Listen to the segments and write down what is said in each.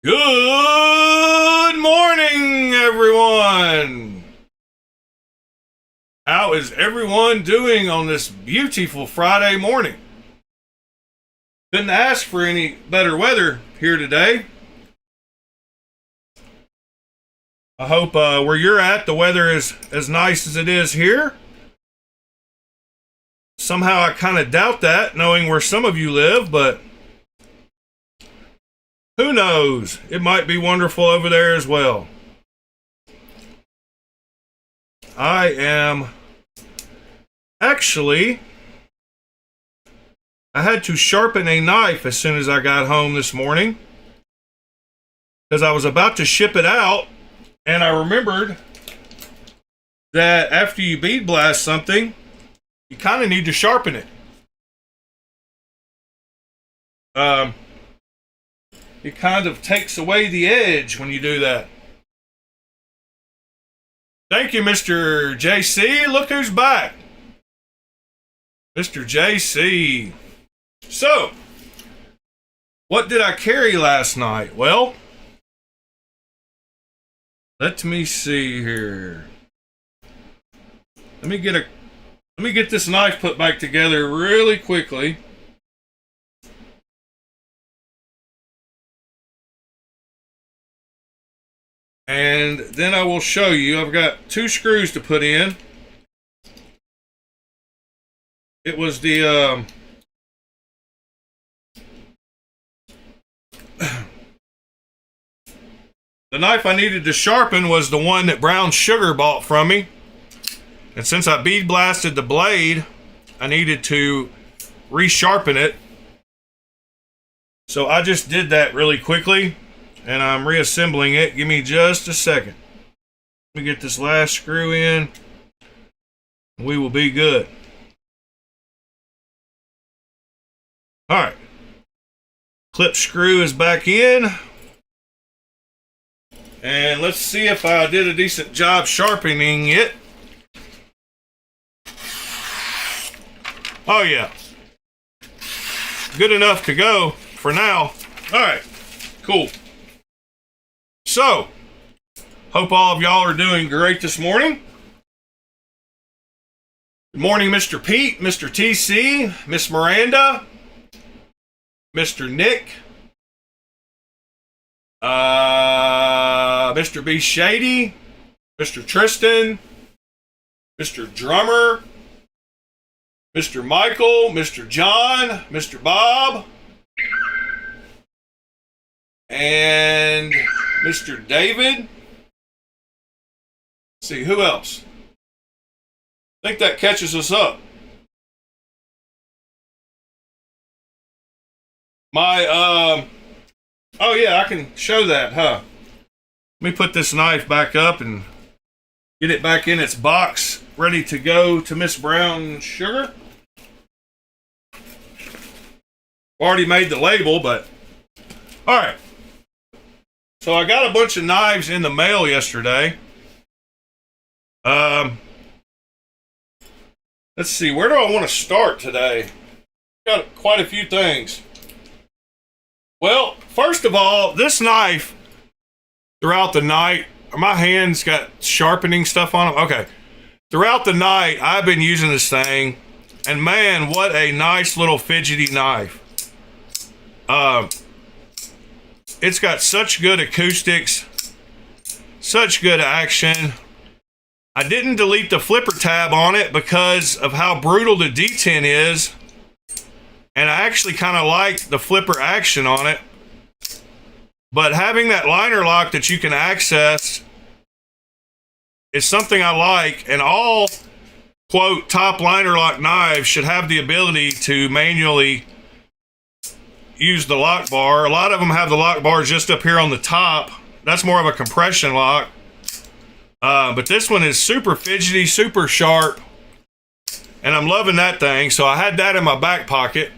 Good morning, everyone. How is everyone doing on this beautiful Friday morning? Couldn't ask for any better weather here today. I hope where you're at, the weather is as nice as it is here. Somehow I kind of doubt that, knowing where some of you live, but who knows? It might be wonderful over there as well. I had to sharpen a knife as soon as I got home this morning because I was about to ship it out, and I remembered that after you bead blast something, you kind of need to sharpen it. It kind of takes away the edge when you do that. Thank you, Mr. JC. Look who's back. Mr. JC. So, what did I carry last night? Well, let me see here. Let me get this knife put back together really quickly. And then I will show you. I've got 2 screws to put in. It was the knife I needed to sharpen was the one that Brown Sugar bought from me. And since I bead blasted the blade, I needed to resharpen it. So I just did that really quickly. And I'm reassembling it. Give me just a second. Let me get this last screw in. We will be good. Alright. Clip screw is back in. And let's see if I did a decent job sharpening it. Oh yeah. Good enough to go for now. Alright. Cool. So, hope all of y'all are doing great this morning. Good morning, Mr. Pete, Mr. TC, Miss Miranda, Mr. Nick, Mr. B. Shady, Mr. Tristan, Mr. Drummer, Mr. Michael, Mr. John, Mr. Bob, and Mr. David. Let's see, who else? I think that catches us up. Oh yeah, I can show that, huh? Let me put this knife back up and get it back in its box, ready to go to Miss Brown Sugar. Already made the label, but all right. So I got a bunch of knives in the mail yesterday. Let's see, where do I want to start today? Got quite a few things. Well, first of all, this knife, throughout the night, my hands got sharpening stuff on them. Okay. Throughout the night, I've been using this thing, and man, what a nice little fidgety knife. It's got such good acoustics, such good action. I didn't delete the flipper tab on it because of how brutal the D10 is. And I actually kind of like the flipper action on it. But having that liner lock that you can access is something I like. And all, quote, top liner lock knives should have the ability to manually use the lock bar. A lot of them have the lock bar just up here on the top. That's more of a compression lock. But this one is super fidgety, super sharp. And I'm loving that thing. So I had that in my back pocket.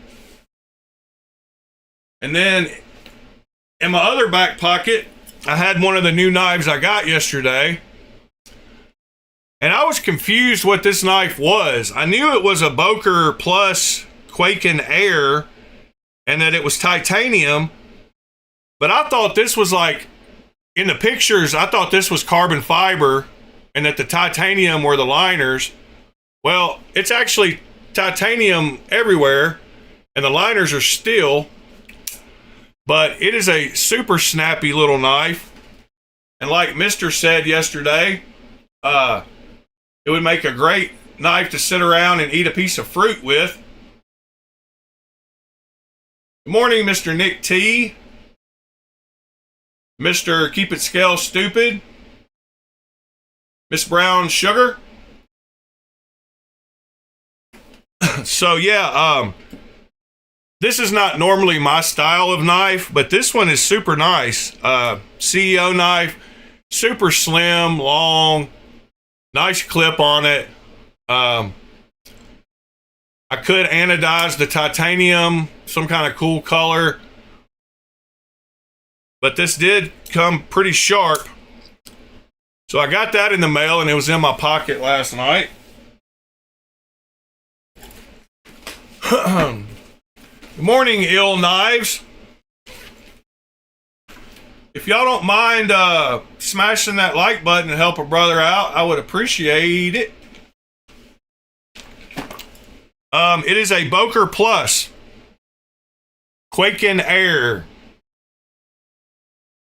And then in my other back pocket, I had one of the new knives I got yesterday. And I was confused what this knife was. I knew it was a Boker Plus Quaken Air and that it was titanium, But I thought this was like, in the pictures, I thought this was carbon fiber and that the titanium were the liners. Well, it's actually titanium everywhere and the liners are steel. But it is a super snappy little knife. And like Mr. said yesterday, it would make a great knife to sit around and eat a piece of fruit with. Good morning, Mr. Nick T. Mr. Keep It Scale Stupid. Miss Brown Sugar. So yeah, this is not normally my style of knife, but this one is super nice. CEO knife, super slim, long, nice clip on it. I could anodize the titanium, some kind of cool color, but this did come pretty sharp. So I got that in the mail and it was in my pocket last night. Good morning, Ill Knives. If y'all don't mind smashing that like button to help a brother out, I would appreciate it. It is a Boker Plus Quaking Air,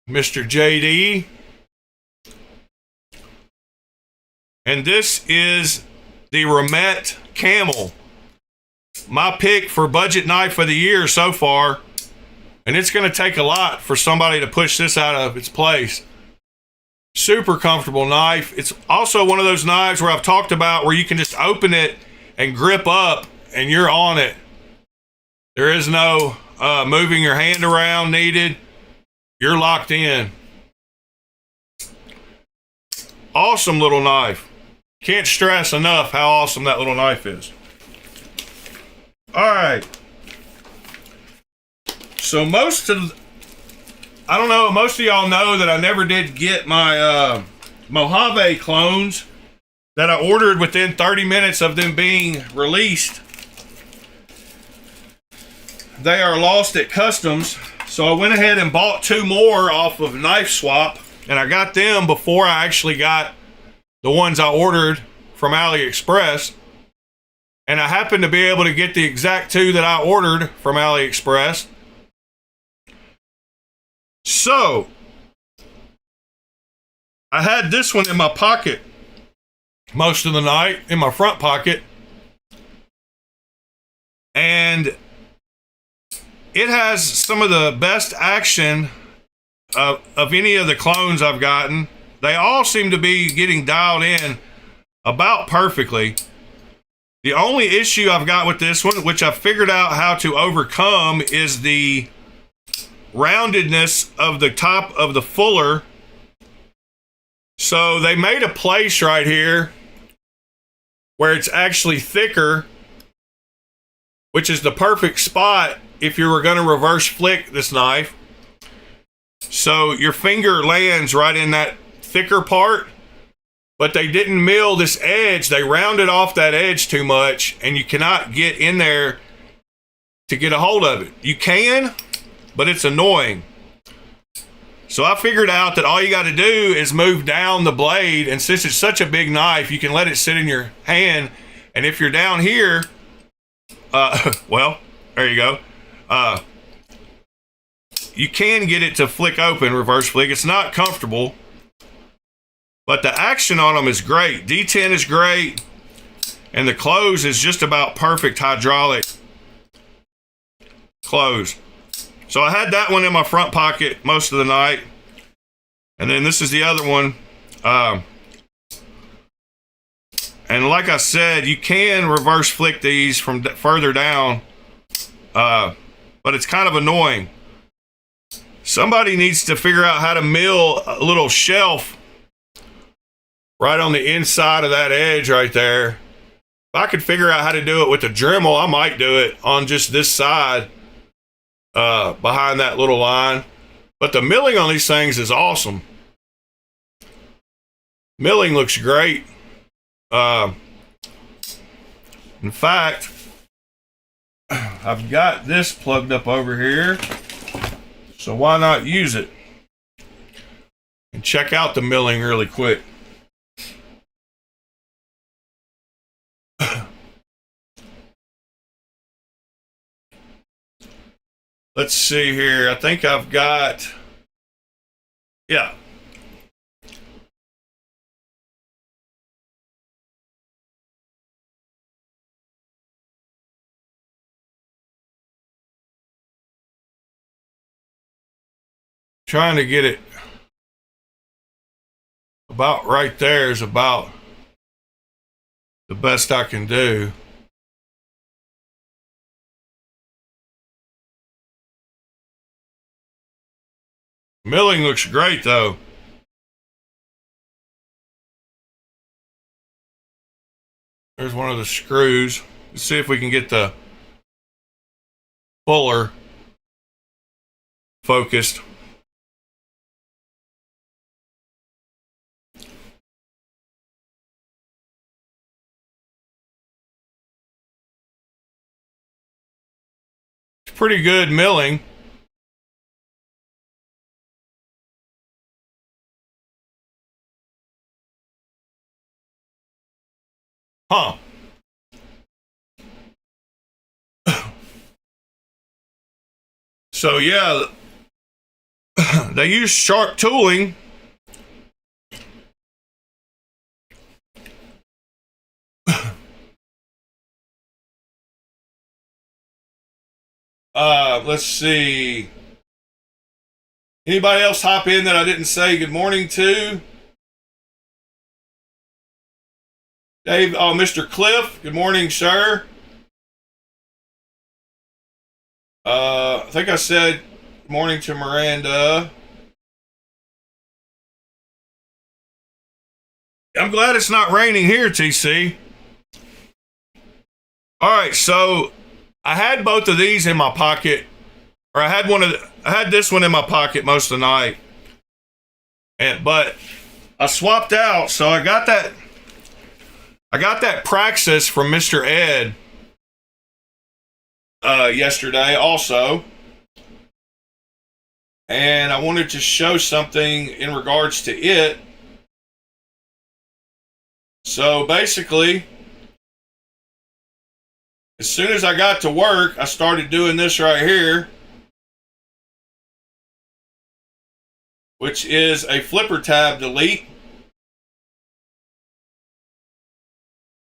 Mr. JD. And this is the Ramet Camel. My pick for budget knife of the year so far. And it's going to take a lot for somebody to push this out of its place. Super comfortable knife. It's also one of those knives where I've talked about where you can just open it and grip up and you're on it. There is no moving your hand around needed. You're locked in. Awesome little knife. Can't stress enough how awesome that little knife is. All right. So most of y'all know that I never did get my Mojave clones that I ordered within 30 minutes of them being released. They are lost at customs. So I went ahead and bought 2 more off of Knife Swap, and I got them before I actually got the ones I ordered from AliExpress. And I happened to be able to get the exact 2 that I ordered from AliExpress. So, I had this one in my pocket most of the night, in my front pocket. And it has some of the best action of any of the clones I've gotten. They all seem to be getting dialed in about perfectly. The only issue I've got with this one, which I've figured out how to overcome, is the roundedness of the top of the fuller. So they made a place right here where it's actually thicker, which is the perfect spot if you were going to reverse flick this knife. So your finger lands right in that thicker part, but they didn't mill this edge. They rounded off that edge too much, and you cannot get in there to get a hold of it. You can, but it's annoying. So I figured out that all you got to do is move down the blade, and since it's such a big knife, you can let it sit in your hand, and if you're down here, well, there you go. You can get it to flick open, reverse flick. It's not comfortable, but the action on them is great. D10 is great, and the close is just about perfect hydraulic close. So I had that one in my front pocket most of the night, and then this is the other one. And like I said, you can reverse flick these from further down, but it's kind of annoying. Somebody needs to figure out how to mill a little shelf right on the inside of that edge right there. If I could figure out how to do it with a Dremel, I might do it on just this side behind that little line. But the milling on these things is awesome. Milling looks great. In fact, I've got this plugged up over here. So why not use it? And check out the milling really quick. Let's see here. I think I've got, yeah. Trying to get it about right there is about the best I can do. Milling looks great though. There's one of the screws. Let's see if we can get the puller focused. It's pretty good milling. Huh. So yeah, they use sharp tooling. Let's see. Anybody else hop in that I didn't say good morning to? Dave, oh, Mr. Cliff, good morning, sir. I think I said good morning to Miranda. I'm glad it's not raining here, TC. All right, so I had both of these in my pocket, or I had this one in my pocket most of the night, but I swapped out. So I got that Praxis from Mr. Ed yesterday also, and I wanted to show something in regards to it. So basically, as soon as I got to work, I started doing this right here, which is a flipper tab delete.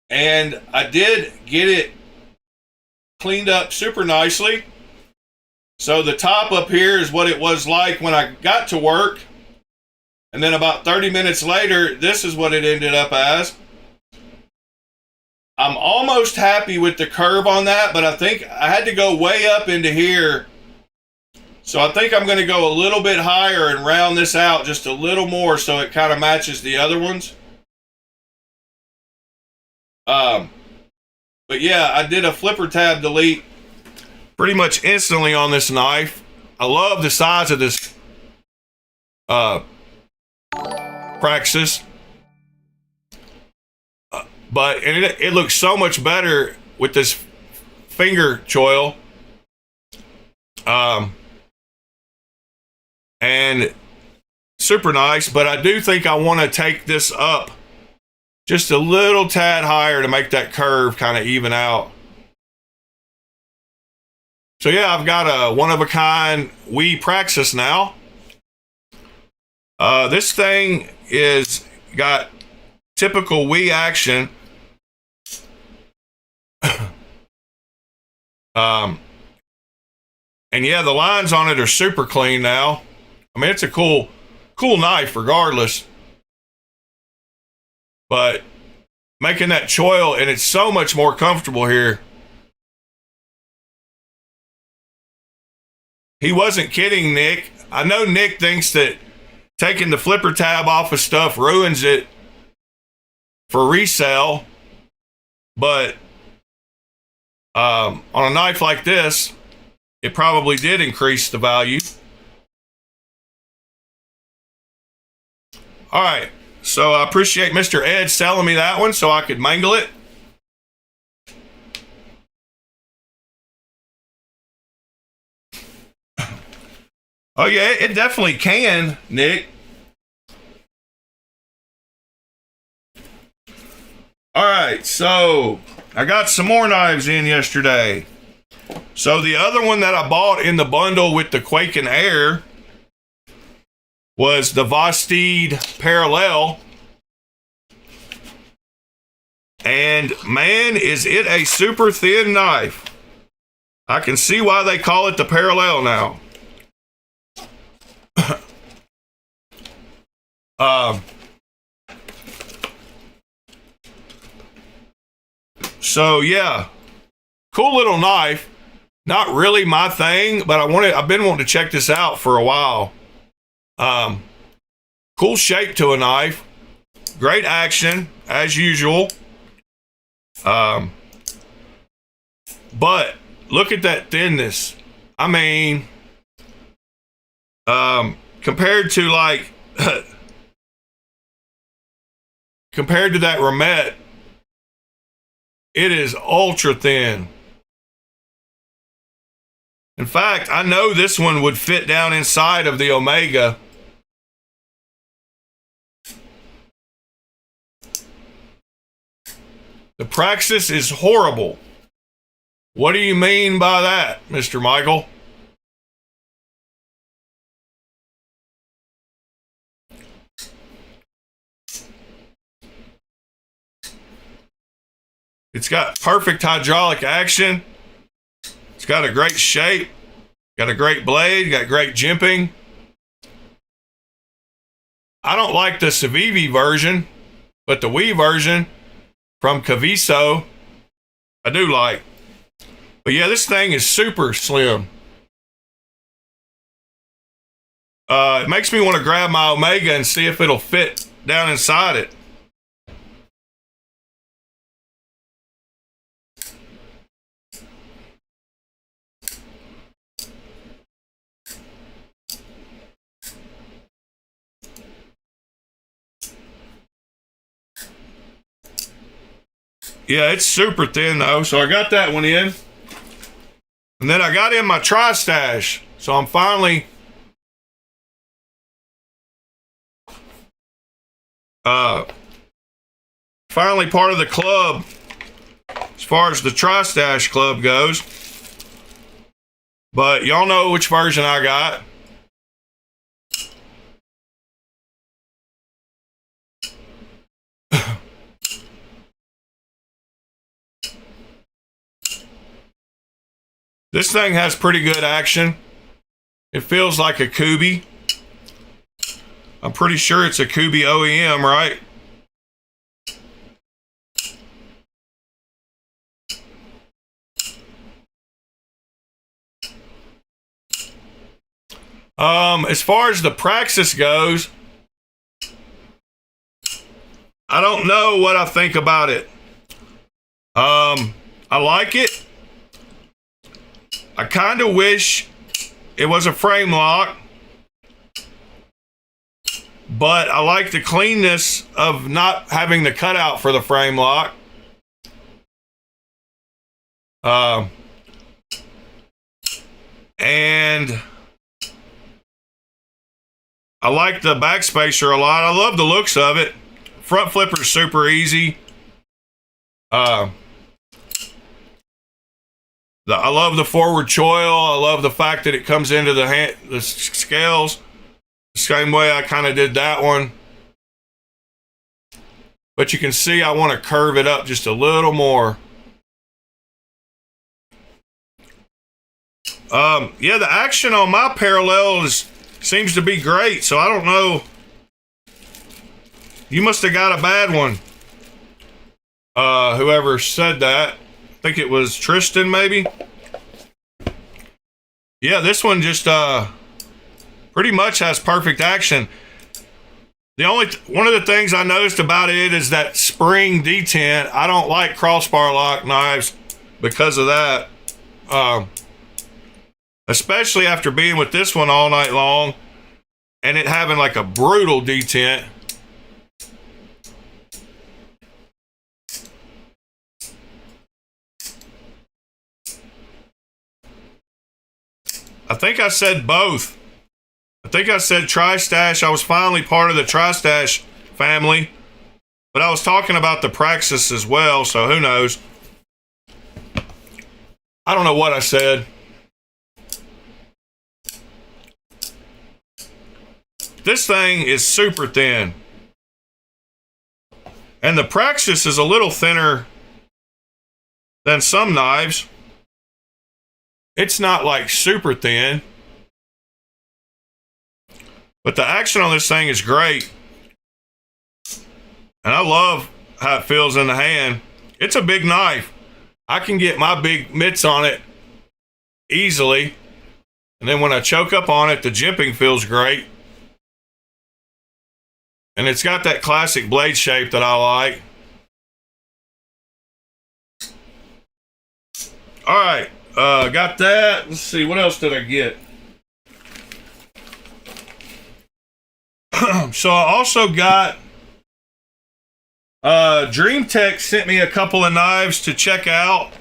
And I did get it cleaned up super nicely. So the top up here is what it was like when I got to work. And then about 30 minutes later, this is what it ended up as. I'm almost happy with the curve on that, but I think I had to go way up into here. So I think I'm going to go a little bit higher and round this out just a little more so it kind of matches the other ones. But yeah, I did a flipper tab delete pretty much instantly on this knife. I love the size of this Praxis. But it looks so much better with this finger choil. And super nice, but I do think I want to take this up just a little tad higher to make that curve kind of even out. So yeah, I've got a one-of-a-kind WE Praxis now. This thing is got typical WE action. And yeah, the lines on it are super clean now. I mean, it's a cool knife regardless. But making that choil, and it's so much more comfortable here. He wasn't kidding, Nick. I know Nick thinks that taking the flipper tab off of stuff ruins it for resale. But on a knife like this, it probably did increase the value. All right. So I appreciate Mr. Ed selling me that one so I could mangle it. Oh yeah, it definitely can, Nick. All right, so I got some more knives in yesterday. So the other one that I bought in the bundle with the Quake and Air was the Vosteed Parallel. And man, is it a super thin knife. I can see why they call it the Parallel now. So yeah, cool little knife. Not really my thing, but I've been wanting to check this out for a while. Cool shape to a knife. Great action as usual. But look at that thinness. I mean, compared to like compared to that Ramet, it is ultra thin. In fact, I know this one would fit down inside of the Omega. The Praxis is horrible. What do you mean by that, Mr. Michael? It's got perfect hydraulic action. It's got a great shape. Got a great blade. Got great jimping. I don't like the Civivi version, but the Wii version from Caviso, I do like. But yeah, this thing is super slim. It makes me want to grab my Omega and see if it'll fit down inside it. Yeah, it's super thin though, so I got that one in. And then I got in my Tri-Stash, so I'm finally finally part of the club as far as the Tri-Stash club goes. But y'all know which version I got. This thing has pretty good action. It feels like a Kubi. I'm pretty sure it's a Kubi OEM, right? As far as the Praxis goes, I don't know what I think about it. I like it. I kind of wish it was a frame lock, but I like the cleanness of not having the cutout for the frame lock. And I like the backspacer a lot. I love the looks of it. Front flipper's super easy. I love the forward choil. I love the fact that it comes into the scales the same way I kind of did that one. But you can see I want to curve it up just a little more. Yeah, the action on my Parallel seems to be great, so I don't know. You must have got a bad one. Whoever said that. I think it was Tristan, maybe. Yeah, this one just pretty much has perfect action. One of the things I noticed about it is that spring detent. I don't like crossbar lock knives because of that. Especially after being with this one all night long and it having like a brutal detent. I think I said both. I think I said Tri-Stash. I was finally part of the Tri-Stash family. But I was talking about the Praxis as well, so who knows? I don't know what I said. This thing is super thin. And the Praxis is a little thinner than some knives. It's not like super thin. But the action on this thing is great. And I love how it feels in the hand. It's a big knife. I can get my big mitts on it easily. And then when I choke up on it, the jimping feels great. And it's got that classic blade shape that I like. All right, got that. Let's see, what else did I get? So I also got DreamTech sent me a couple of knives to check out.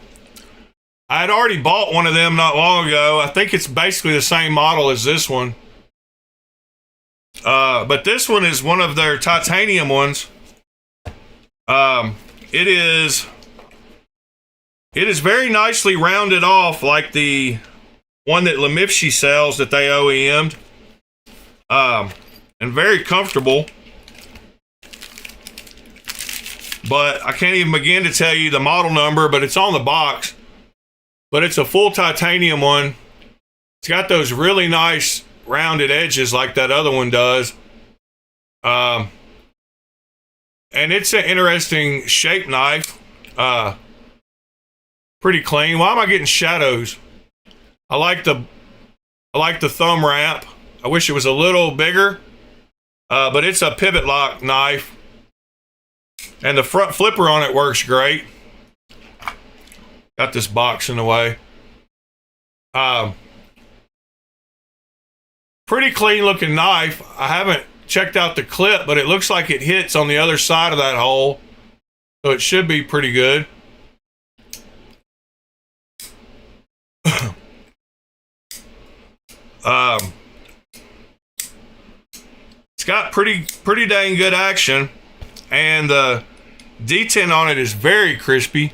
I had already bought one of them not long ago. I think it's basically the same model as this one. But this one is one of their titanium ones. It is very nicely rounded off like the one that Lemifshi sells that they OEM'd. And very comfortable. But I can't even begin to tell you the model number, but it's on the box. But it's a full titanium one. It's got those really nice rounded edges like that other one does. And it's an interesting shape knife. Pretty clean. Why am I getting shadows? I like the thumb ramp. I wish it was a little bigger. But it's a pivot lock knife. And the front flipper on it works great. Got this box in the way. Pretty clean looking knife. I haven't checked out the clip, but it looks like it hits on the other side of that hole. So it should be pretty good. It's got pretty dang good action, and the detent on it is very crispy.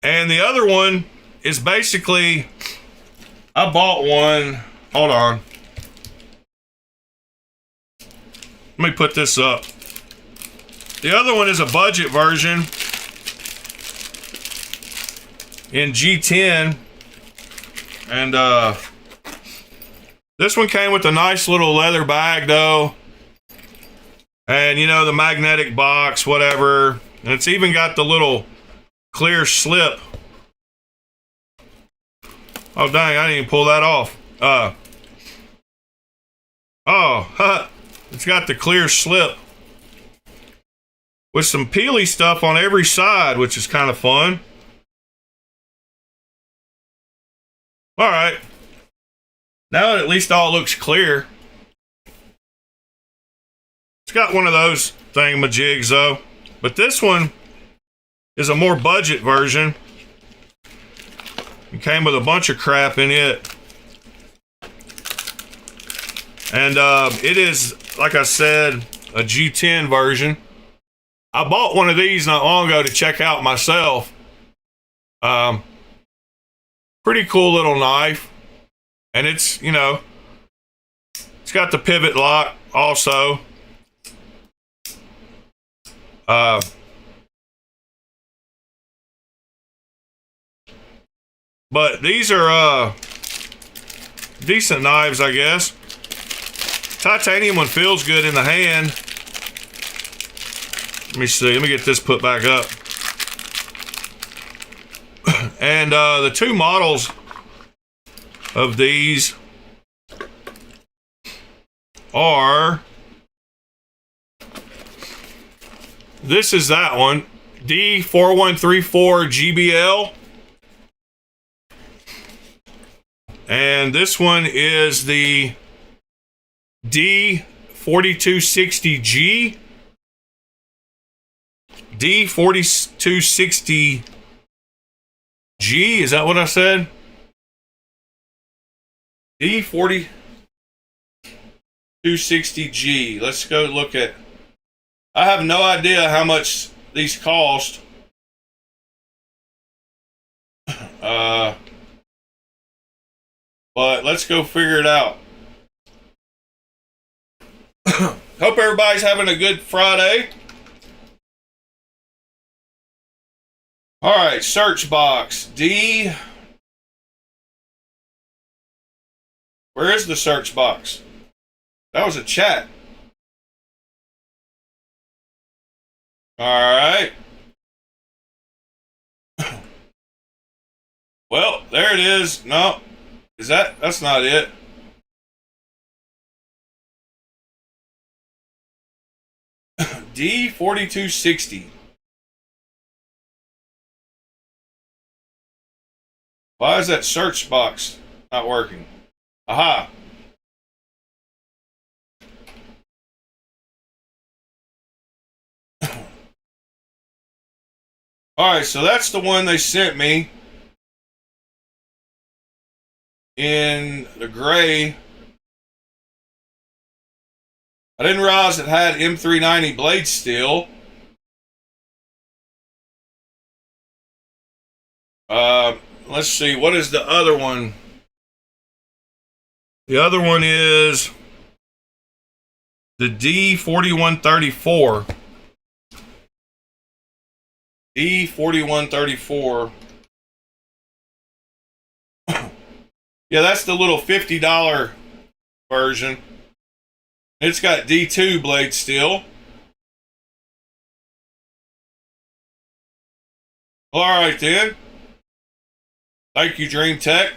And the other one is basically, I bought one. Hold on. Let me put this up. The other one is a budget version in G10. And this one came with a nice little leather bag though. And you know, the magnetic box, whatever. And it's even got the little clear slip. Oh dang, I didn't even pull that off. It's got the clear slip with some peely stuff on every side, which is kind of fun. All right. Now at least all looks clear. It's got one of those thingamajigs though. But this one is a more budget version. It came with a bunch of crap in it. And it is, like I said, a G10 version. I bought one of these not long ago to check out myself. Pretty cool little knife. And it's, you know, it's got the pivot lock also. But these are decent knives, I guess. Titanium one feels good in the hand. Let me see. Let me get this put back up. And the two models of these are, this is that one, D4134 GBL. And this one is the D4260G. D4260G G, is that what I said? D4260G. Let's go look at. I have no idea how much these cost. But let's go figure it out. Hope everybody's having a good Friday. All right, search box. D. Where is the search box? That was a chat. All right. Well, there it is. No. That's not it. D4260. Why is that search box not working? Aha. Alright, so that's the one they sent me in the gray. I didn't realize it had M390 blade steel. Let's see, what is the other one? The other one is the D4134. D4134. Yeah, that's the little $50 version. It's got D2 blade steel. All right then. Thank you, Dream Tech.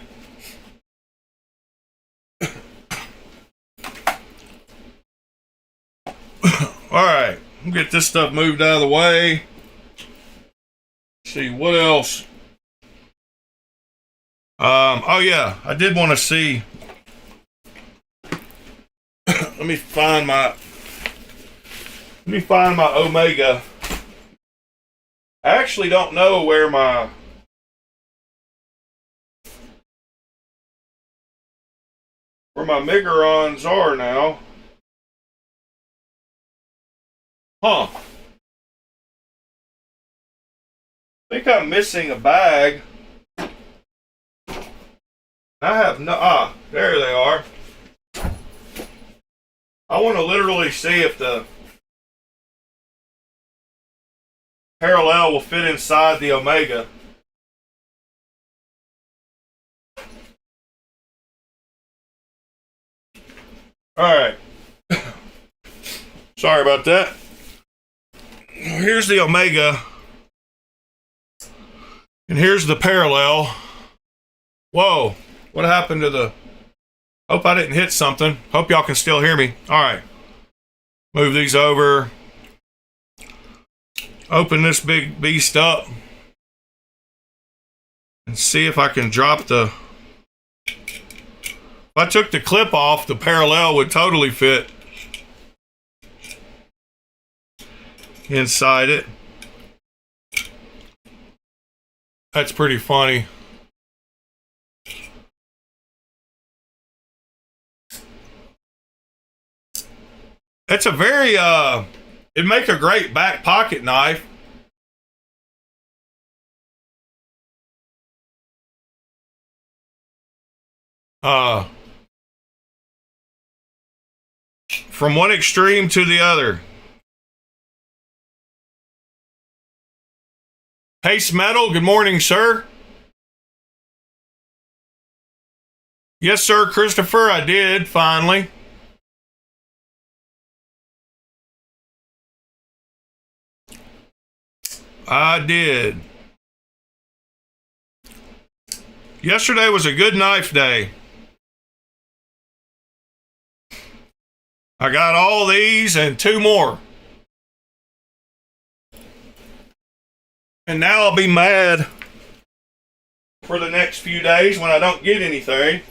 All right, get this stuff moved out of the way. Let's see what else. Oh yeah, I did want to see. Let me find my Omega. I actually don't know where my Migarons are now. Huh. I think I'm missing a bag. I have no. There they are. I want to literally see if the parallel will fit inside the Omega. Alright. Sorry about that. Here's the Omega. And here's the parallel. Whoa. What happened to the... Hope I didn't hit something. Hope y'all can still hear me. Alright. Move these over. Open this big beast up. And see if I can drop the... If I took the clip off, the parallel would totally fit inside it. That's pretty funny. It's a very, it'd make a great back pocket knife. From one extreme to the other. Pace Metal, good morning, sir. Yes, sir, Christopher, I did, finally. I did. Yesterday was a good knife day. I got all these and 2 more. And now I'll be mad for the next few days when I don't get anything.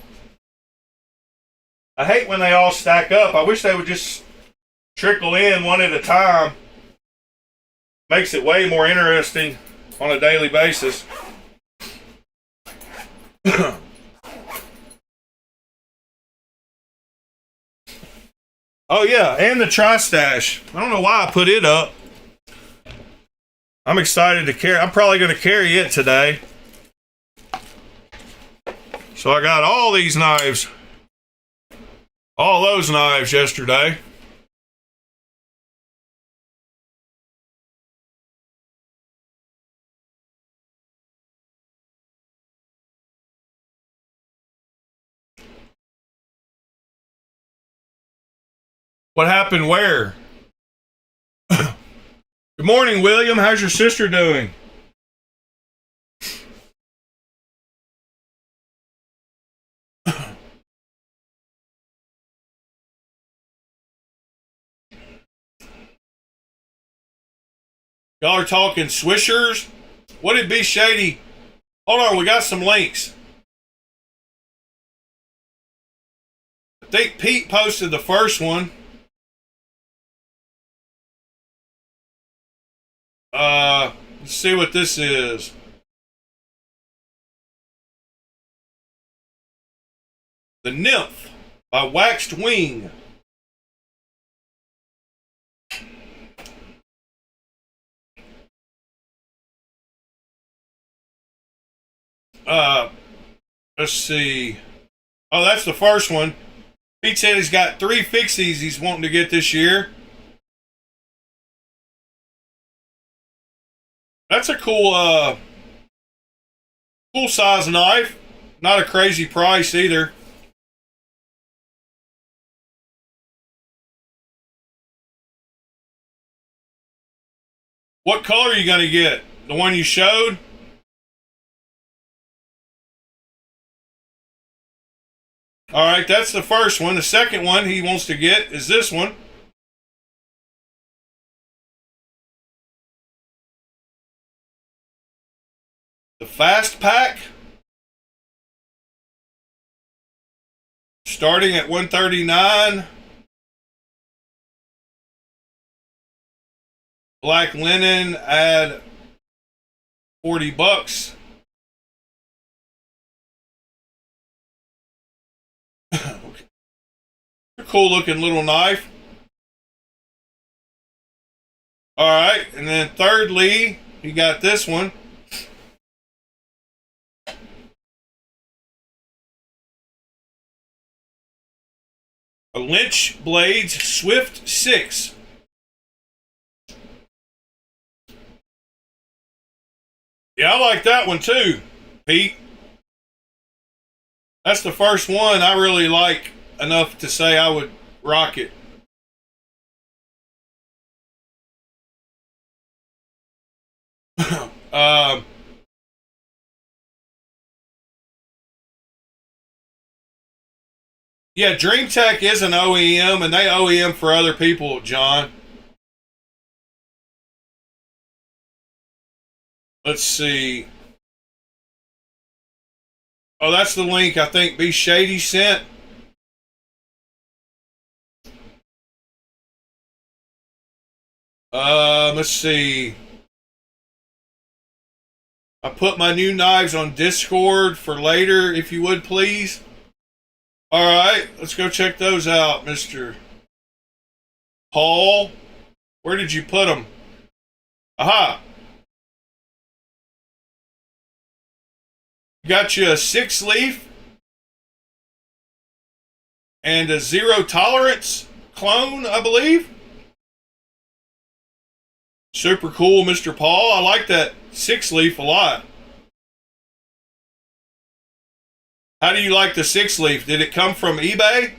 I hate when they all stack up. I wish they would just trickle in one at a time. Makes it way more interesting on a daily basis. Oh yeah, and the Tri-Stash. I don't know why I put it up. I'm excited to carry. I'm probably going to carry it today. So I got all these knives. All those knives yesterday. What happened where? Good morning, William. How's your sister doing? Y'all are talking swishers? What did be shady? Hold on, we got some links. I think Pete posted the first one. Let's see what this is. The Nymph by Waxed Wing. Let's see. Oh, that's the first one. Pete said he's got 3 fixies he's wanting to get this year. That's a cool size knife. Not a crazy price either. What color are you going to get? The one you showed? All right, that's the first one. The second one he wants to get is this one. The Fast Pack. Starting at $139. Black linen, add $40. A cool looking little knife. All right, and then thirdly, you got this one. A Lynch Blades Swift 6. Yeah, I like that one too, Pete. That's the first one I really like enough to say I would rock it. Yeah, DreamTech is an OEM, and they OEM for other people, John. Let's see. Oh, that's the link I think B Shady sent. Let's see. I put my new knives on Discord for later, if you would please. All right, let's go check those out, Mr. Paul. Where did you put them? Aha. Got you a 6-leaf and a 0 tolerance clone, I believe. Super cool, Mr. Paul. I like that 6-leaf a lot. How do you like the 6-leaf? Did it come from eBay?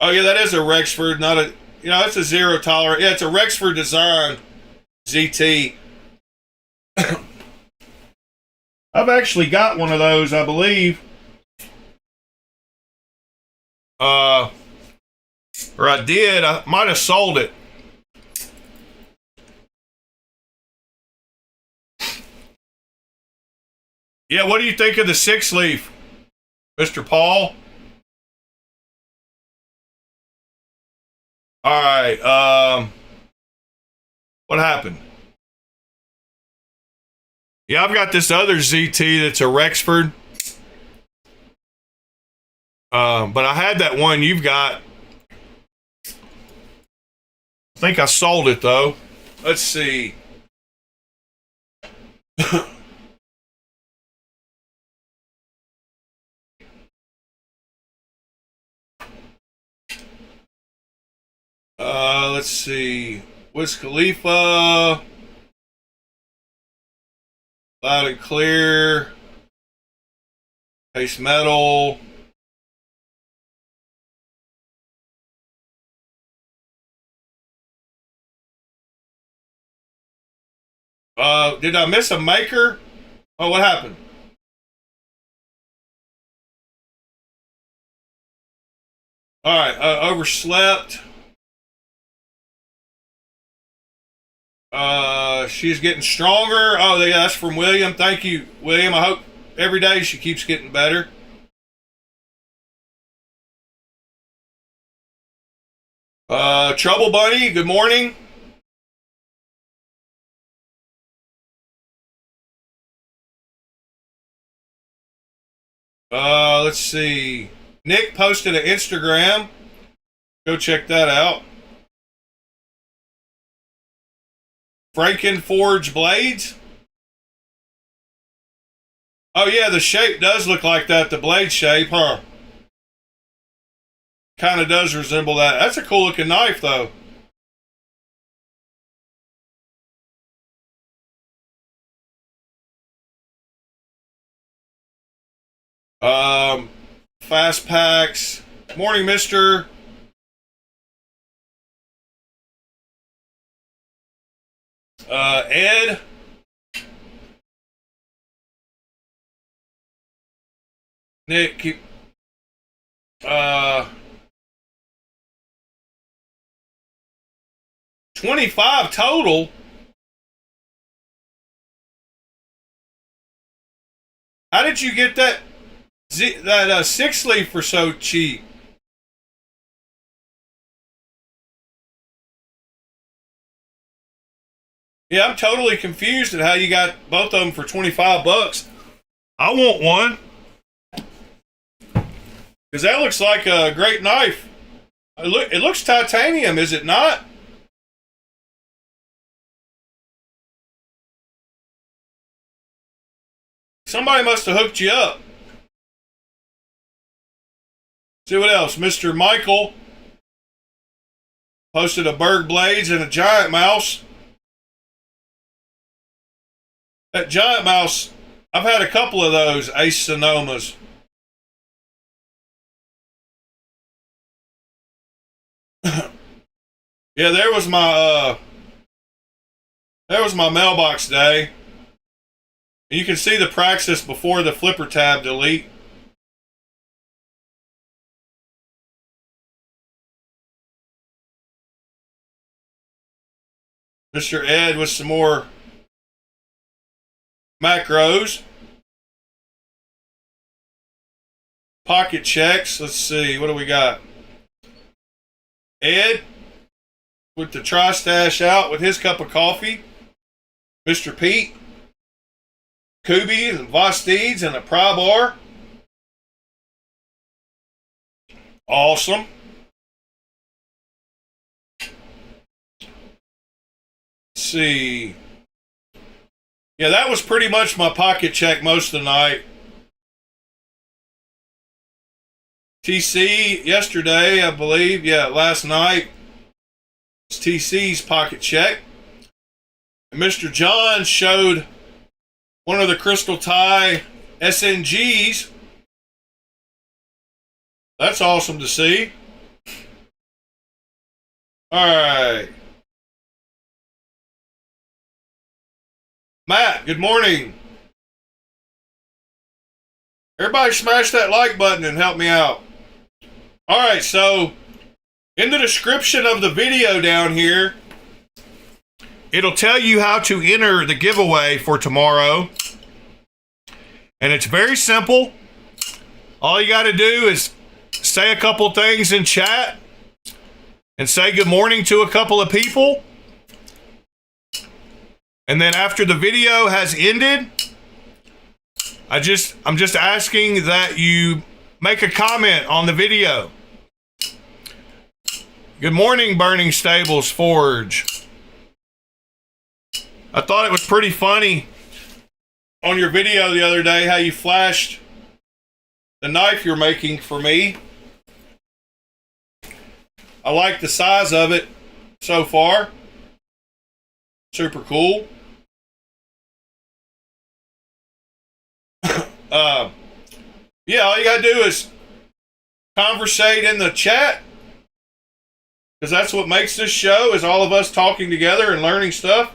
Oh yeah, that is a Rexford, not a, it's a 0 tolerance. Yeah, it's a Rexford design ZT. I've actually got one of those, I believe. Or I did. I might have sold it. Yeah, what do you think of the 6-leaf, Mr. Paul? All right. What happened? Yeah, I've got this other ZT that's a Rexford. But I had that one you've got. I think I sold it though. Let's see. Let's see. Wiz Khalifa. Loud and clear. Pace metal. Did I miss a maker? Oh, what happened? All right, overslept. She's getting stronger. Oh, yeah, that's from William. Thank you, William. I hope every day she keeps getting better. Trouble Bunny, good morning. Let's see. Nick posted an Instagram. Go check that out. Frankenforge blades. Oh yeah, the shape does look like that. The blade shape, huh? Kind of does resemble that. That's a cool looking knife, though. Fast packs. Morning, Mister. Ed. Nick, keep. 25 total. How did you get that six leaf for so cheap? Yeah, I'm totally confused at how you got both of them for 25 bucks. I want one. Because that looks like a great knife. It looks titanium, is it not? Somebody must have hooked you up. See what else? Mr. Michael posted a Berg Blades and a Giant Mouse. That Giant Mouse, I've had a couple of those Ace Sonomas. Yeah, there was my mailbox day. You can see the Praxis before the flipper tab delete. Mr. Ed with some more macros. Pocket checks. Let's see. What do we got? Ed with the Tri-Stash out with his cup of coffee. Mr. Pete. Kubies and Vosteeds and a pry bar. Awesome. Let's see. Yeah, that was pretty much my pocket check most of the night. TC yesterday, I believe. Yeah, last night. It's TC's pocket check. And Mr. John showed one of the Crystal Tie SNGs. That's awesome to see. All right. Matt, good morning. Everybody smash that like button and help me out. All right, so in the description of the video down here, it'll tell you how to enter the giveaway for tomorrow. And it's very simple. All you got to do is say a couple things in chat and say good morning to a couple of people. And then after the video has ended, I'm just asking that you make a comment on the video. Good morning, Burning Stables Forge. I thought it was pretty funny on your video the other day how you flashed the knife you're making for me. I like the size of it so far. Super cool. Yeah, all you gotta do is conversate in the chat, because that's what makes this show, is all of us talking together and learning stuff.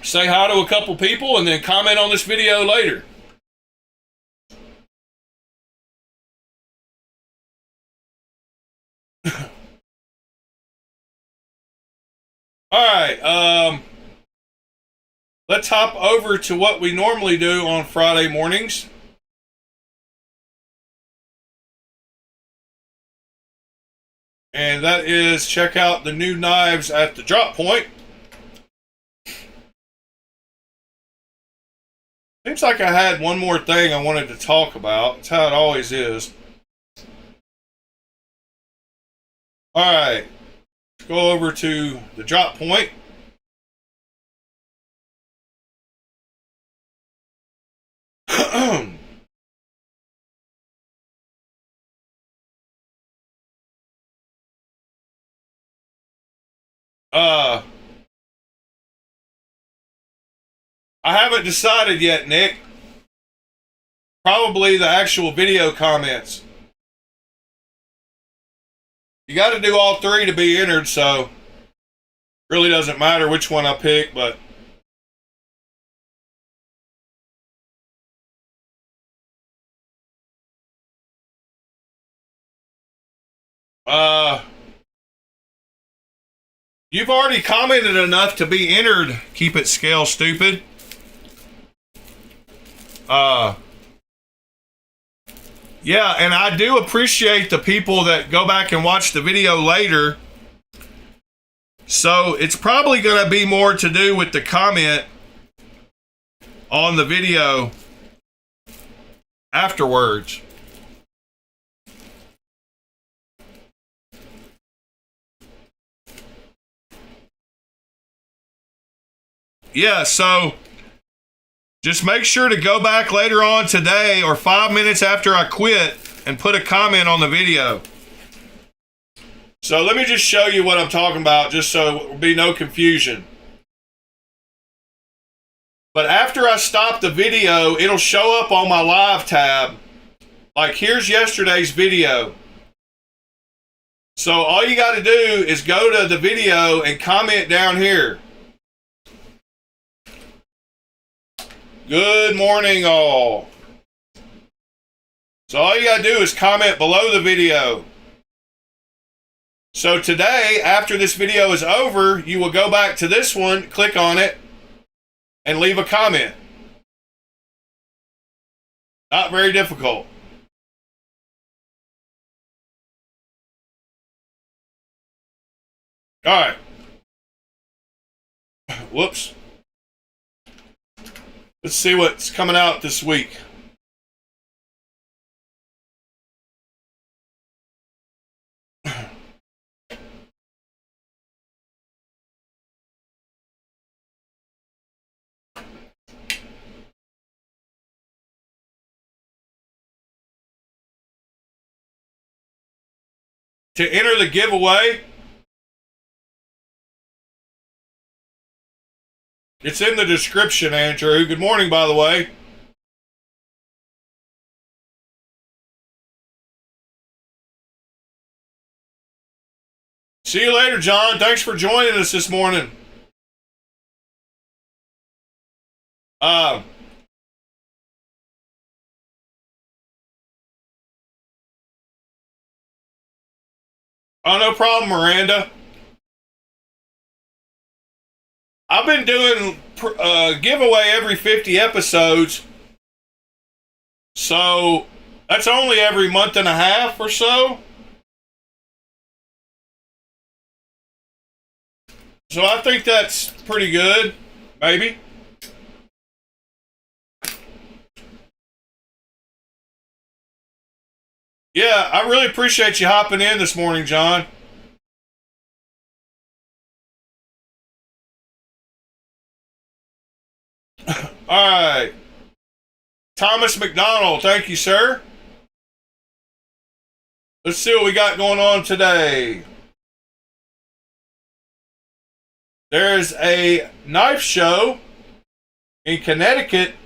Say hi to a couple people and then comment on this video later. Alright, let's hop over to what we normally do on Friday mornings. And that is check out the new knives at the drop point. Seems like I had one more thing I wanted to talk about. It's how it always is. Alright, let's go over to the drop point. I haven't decided yet, Nick. Probably the actual video comments. You got to do all three to be entered, so really doesn't matter which one I pick, but you've already commented enough to be entered. Keep it scale stupid. Yeah, and I do appreciate the people that go back and watch the video later. So it's probably going to be more to do with the comment on the video afterwards. Yeah, so just make sure to go back later on today or 5 minutes after I quit and put a comment on the video. So let me just show you what I'm talking about, just so there will be no confusion. But after I stop the video, it'll show up on my live tab. Like, here's yesterday's video. So all you got to do is go to the video and comment down here. Good morning, all. So all you gotta do is comment below the video. So today, after this video is over, you will go back to this one, click on it, and leave a comment. Not very difficult. All right. Whoops. Let's see what's coming out this week. To enter the giveaway, it's in the description, Andrew. Good morning, by the way. See you later, John. Thanks for joining us this morning. Oh, no problem, Miranda. I've been doing giveaway every 50 episodes. So that's only every month and a half or so. So I think that's pretty good, maybe. Yeah, I really appreciate you hopping in this morning, John. All right. Thomas McDonald, thank you, sir. Let's see what we got going on today. There's a knife show in Connecticut.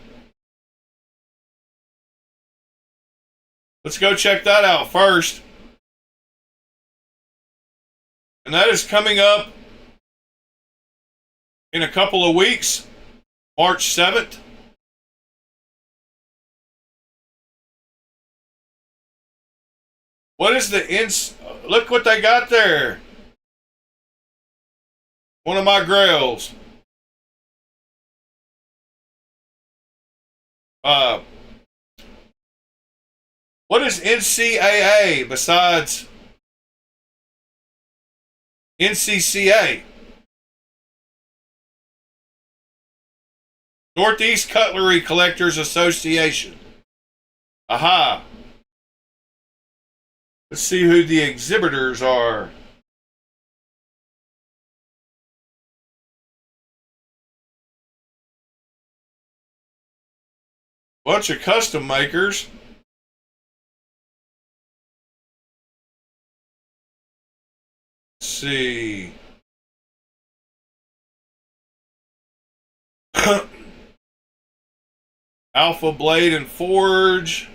Let's go check that out first. And that is coming up in a couple of weeks, March 7th. What is the look what they got there. One of my grails. What is NCAA besides NCCA? Northeast Cutlery Collectors Association. Aha. Let's see who the exhibitors are. Bunch of custom makers. Let's see. Alpha Blade and Forge.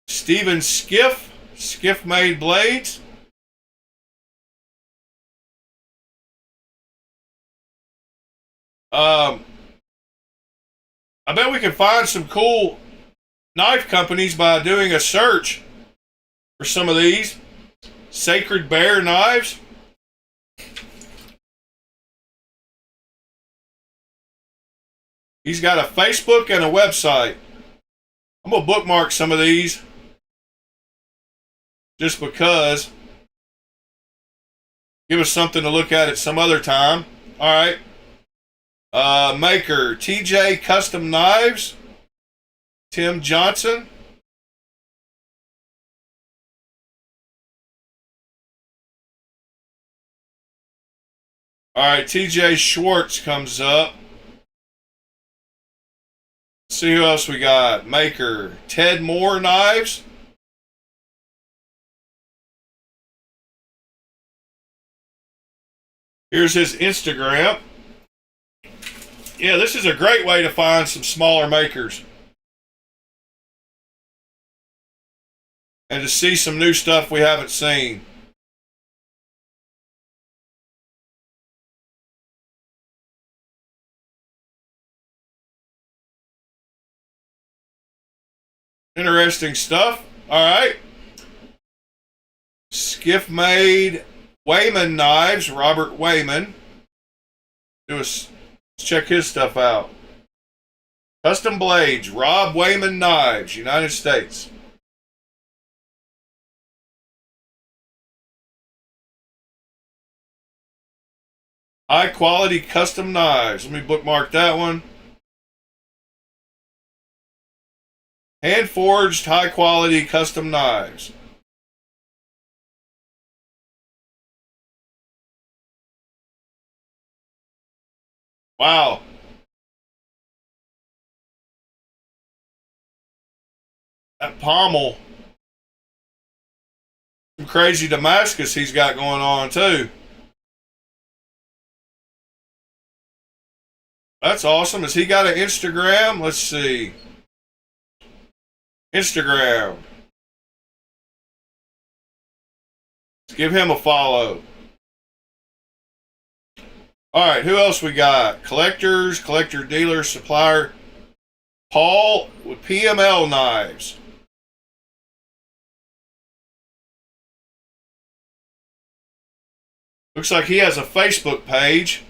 Steven Skiff made blades. I bet we can find some cool knife companies by doing a search for some of these. Sacred Bear knives. He's got a Facebook and a website. I'm going to bookmark some of these just because. Give us something to look at some other time. All right. Maker TJ Custom Knives. Tim Johnson. All right, TJ Schwartz comes up. Let's see who else we got. Maker Ted Moore Knives. Here's his Instagram. Yeah, this is a great way to find some smaller makers. And to see some new stuff we haven't seen. Interesting stuff. All right. Skiff made Wayman Knives, Robert Wayman. Let's check his stuff out. Custom Blades, Rob Wayman Knives, United States. High quality custom knives. Let me bookmark that one. Hand forged high quality custom knives. Wow. That pommel. Some crazy Damascus he's got going on too. That's awesome. Has he got an Instagram? Let's see. Instagram. Let's give him a follow. All right, who else we got? Collectors, collector dealer, supplier. Paul with PML Knives. Looks like he has a Facebook page.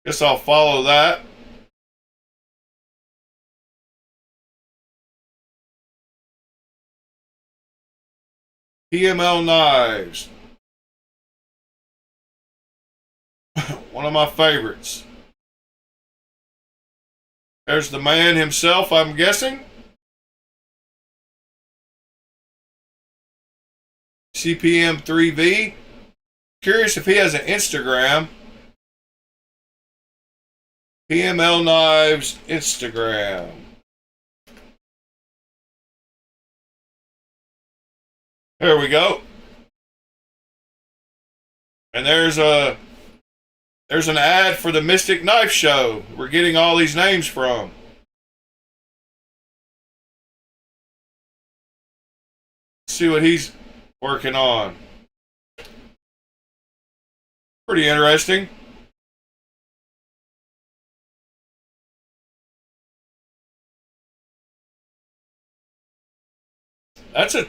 Guess I'll follow that. PML Knives. One of my favorites. There's the man himself, I'm guessing. CPM3V. Curious if he has an Instagram. PML Knives Instagram. There we go. And there's an ad for the Mystic Knife Show. We're getting all these names from. Let's see what he's working on. Pretty interesting. That's a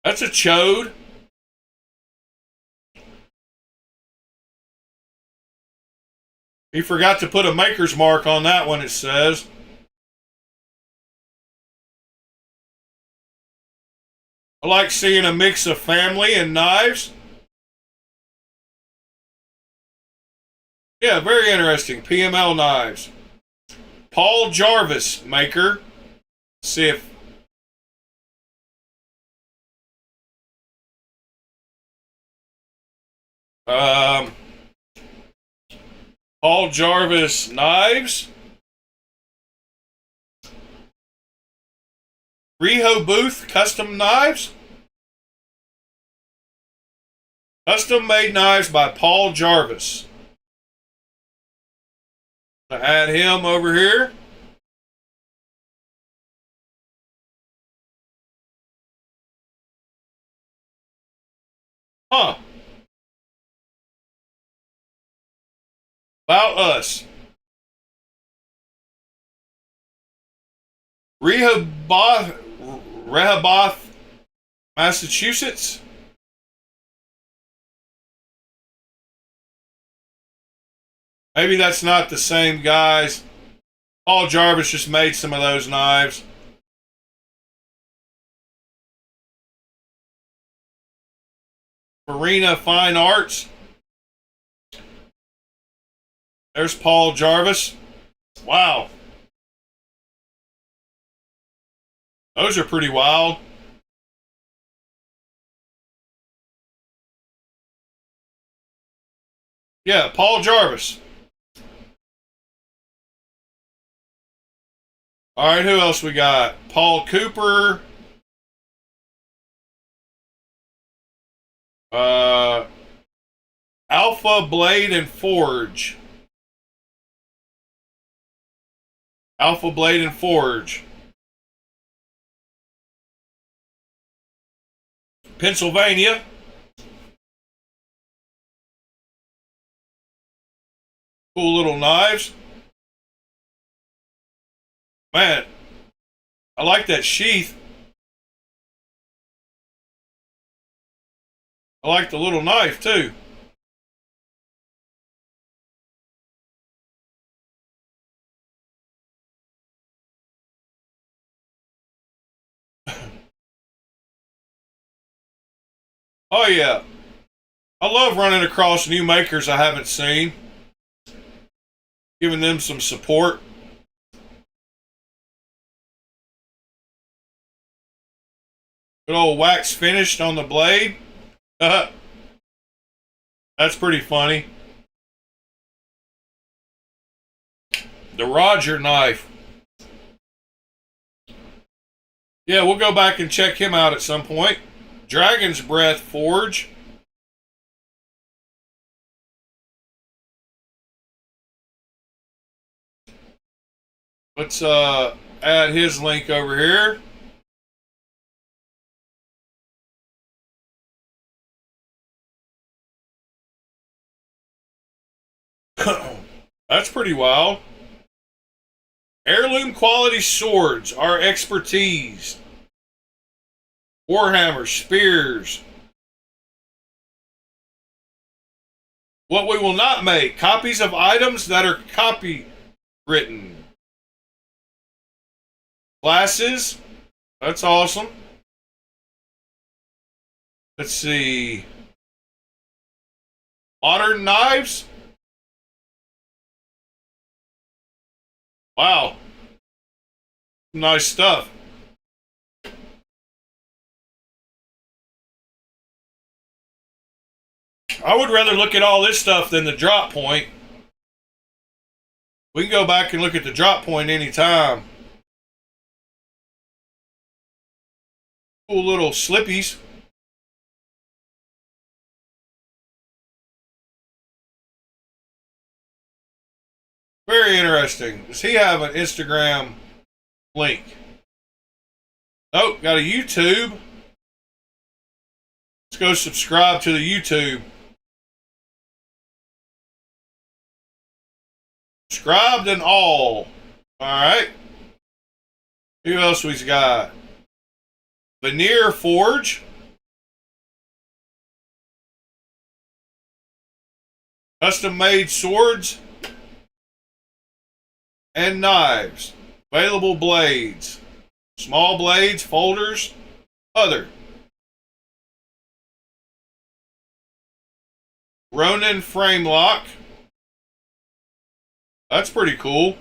chode. He forgot to put a maker's mark on that one, it says. I like seeing a mix of family and knives. Yeah, very interesting. PML Knives. Paul Jarvis, maker. Let's see if... Paul Jarvis Knives. Rehoboth Custom Knives. Custom made knives by Paul Jarvis. I'll add him over here. Huh. About us. Rehoboth, Massachusetts. Maybe that's not the same guys. Paul Jarvis just made some of those knives. Marina Fine Arts. There's Paul Jarvis. Wow. Those are pretty wild. Yeah, Paul Jarvis. All right, who else we got? Paul Cooper. Alpha Blade and Forge. Alpha Blade and Forge. Pennsylvania. Cool little knives. Man, I like that sheath. I like the little knife too. Oh yeah. I love running across new makers I haven't seen. Giving them some support. Good old wax finished on the blade. That's pretty funny. The Roger knife. Yeah, we'll go back and check him out at some point. Dragon's Breath Forge. Let's add his link over here. That's pretty wild. Heirloom quality swords, our expertise. Warhammer, spears. What we will not make, copies of items that are copywritten. Glasses, that's awesome. Let's see. Modern knives, Wow. Nice stuff. I would rather look at all this stuff than the drop point. We can go back and look at the drop point anytime. Cool little slippies. Very interesting. Does he have an Instagram link? Oh, got a YouTube. Let's go subscribe to the YouTube. Subscribed and all. Alright. Who else we've got? Veneer Forge. Custom made swords and knives. Available blades. Small blades, folders, other. Ronin frame lock. That's pretty cool.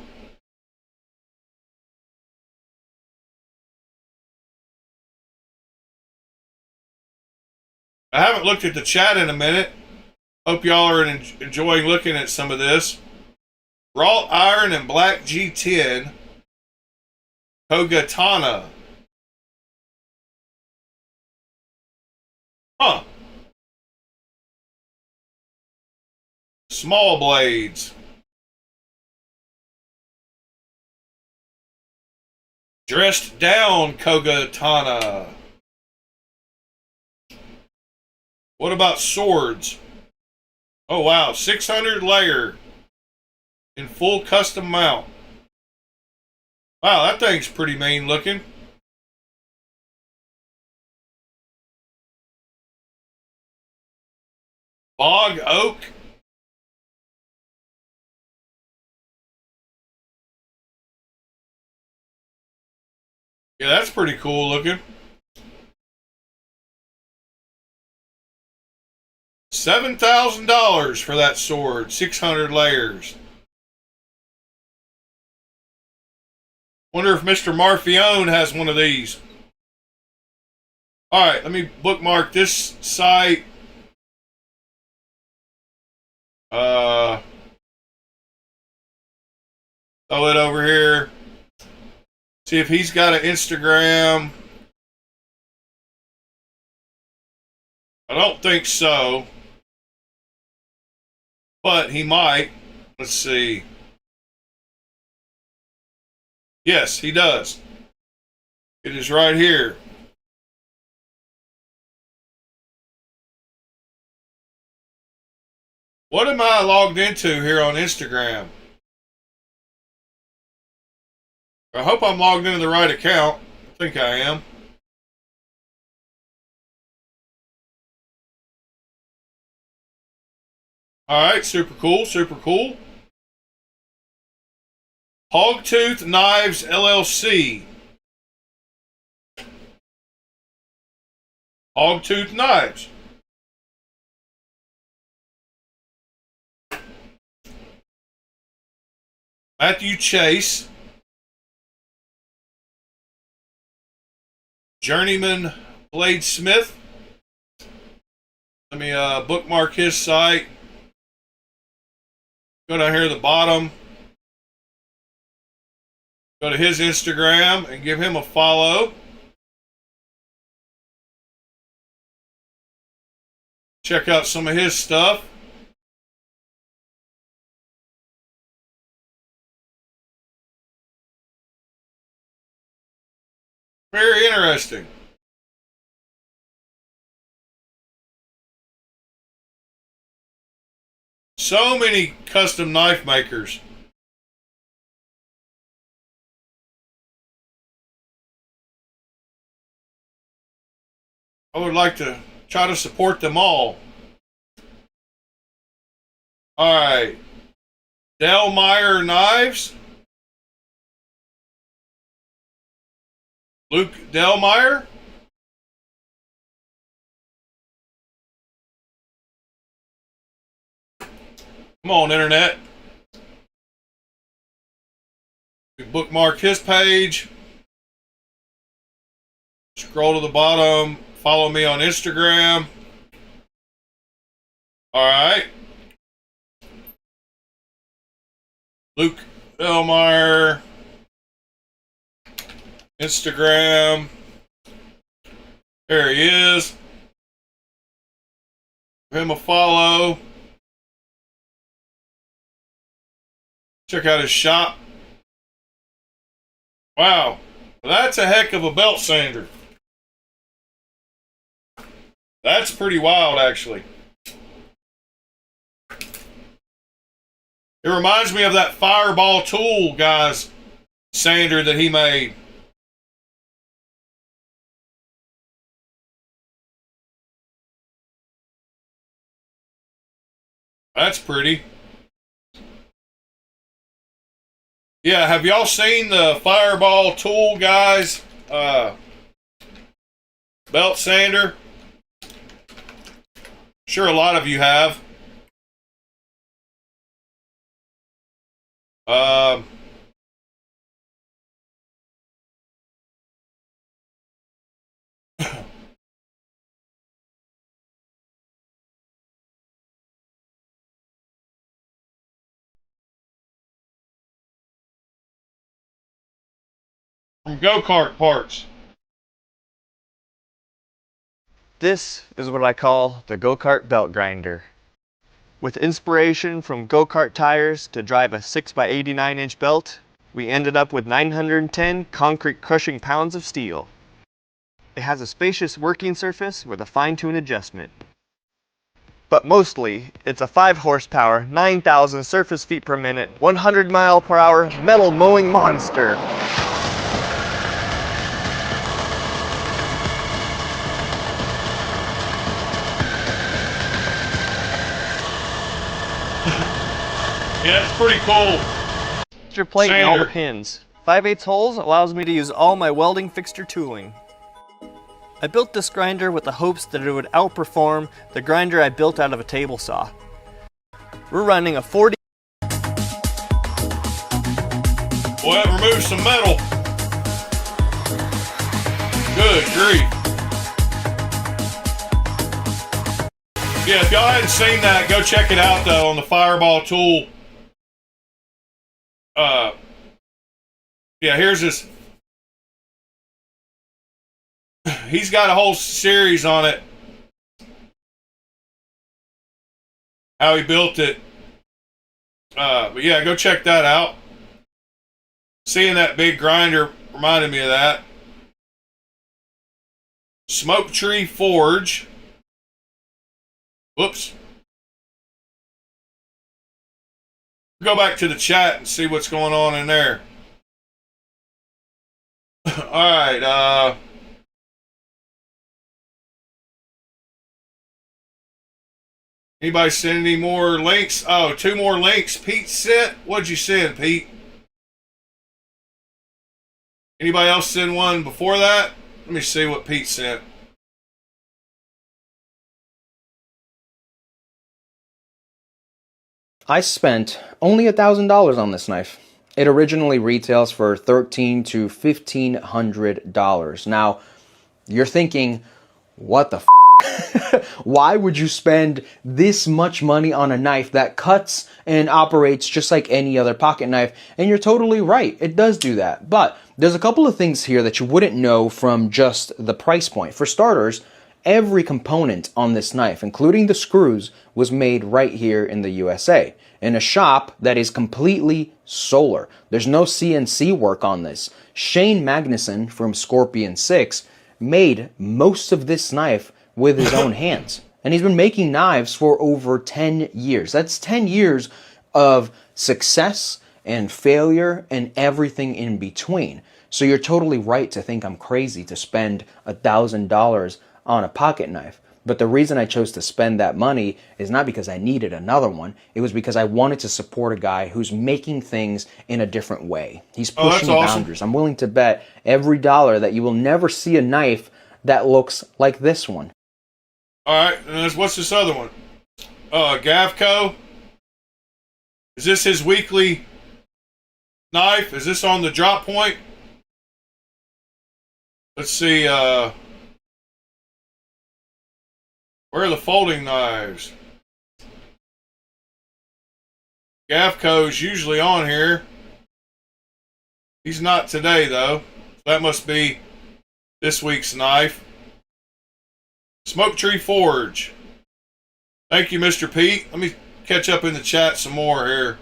I haven't looked at the chat in a minute. Hope y'all are enjoying looking at some of this. Wrought iron and black G10. Kogatana. Huh. Small blades. Dressed down Kogatana. What about swords? Oh wow, 600 layer in full custom mount. Wow, that thing's pretty mean looking. Bog oak. Yeah, that's pretty cool looking. $7,000 for that sword, 600 layers. Wonder if Mr. Marfione has one of these. All right, let me bookmark this site. Throw it over here. See if he's got an Instagram. I don't think so, but he might. Let's see. Yes, he does. It is right here. What am I logged into here on Instagram? I hope I'm logged into the right account. I think I am. Alright, super cool, super cool. Hogtooth Knives LLC. Hogtooth Knives. Matthew Chase. Journeyman Bladesmith. Let me bookmark his site. Go down here to the bottom. Go to his Instagram and give him a follow. Check out some of his stuff. Very interesting. So many custom knife makers. I would like to try to support them all. Alright. Delmeyer Knives. Luke Delmeyer. Come on, Internet. Bookmark his page. Scroll to the bottom. Follow me on Instagram. All right. Luke Elmeyer. Instagram. There he is. Give him a follow. Check out his shop. Wow. That's a heck of a belt sander. That's pretty wild, actually. It reminds me of that Fireball tool, guys, sander that he made. That's pretty. Yeah, have y'all seen the Fireball tool, guys? Belt sander? Sure, a lot of you have. From go-kart parts. This is what I call the go-kart belt grinder. With inspiration from go-kart tires to drive a 6x89-inch belt, we ended up with 910 concrete crushing pounds of steel. It has a spacious working surface with a fine-tune adjustment. But mostly, it's a 5 horsepower, 9,000 surface feet per minute, 100 mile per hour metal mowing monster. Yeah, it's pretty cool. Fixture plate and all the pins. 5/8 holes allows me to use all my welding fixture tooling. I built this grinder with the hopes that it would outperform the grinder I built out of a table saw. We're running a 40. Boy, that removes some metal. Good grief. Yeah, if y'all hadn't seen that, go check it out though on the Fireball tool. Yeah, here's this. He's got a whole series on it. How he built it. But yeah, go check that out. Seeing that big grinder reminded me of that. Smoke Tree Forge. Whoops. Go back to the chat and see what's going on in there. Alright, anybody send any more links? Oh, 2 more links. Pete sent. What'd you send, Pete? Anybody else send one before that? Let me see what Pete sent. I spent only $1,000 on this knife. It originally retails for $1,300 to $1,500. Now, you're thinking, what the f***? Why would you spend this much money on a knife that cuts and operates just like any other pocket knife? And you're totally right, it does do that. But there's a couple of things here that you wouldn't know from just the price point. For starters, every component on this knife, including the screws, was made right here in the USA, in a shop that is completely solar. There's no CNC work on this. Shane Magnuson from Scorpion 6 made most of this knife with his own hands. And he's been making knives for over 10 years. That's 10 years of success and failure and everything in between. So you're totally right to think I'm crazy to spend $1,000 on a pocket knife. But the reason I chose to spend that money is not because I needed another one. It was because I wanted to support a guy who's making things in a different way. He's pushing boundaries. I'm willing to bet every dollar that you will never see a knife that looks like this one. All right, and what's this other one? GAW. Is this his weekly knife. Is this on the drop point? Let's see. Where are the folding knives? Gavco's usually on here. He's not today, though. That must be this week's knife. Smoke Tree Forge. Thank you, Mr. Pete. Let me catch up in the chat some more here.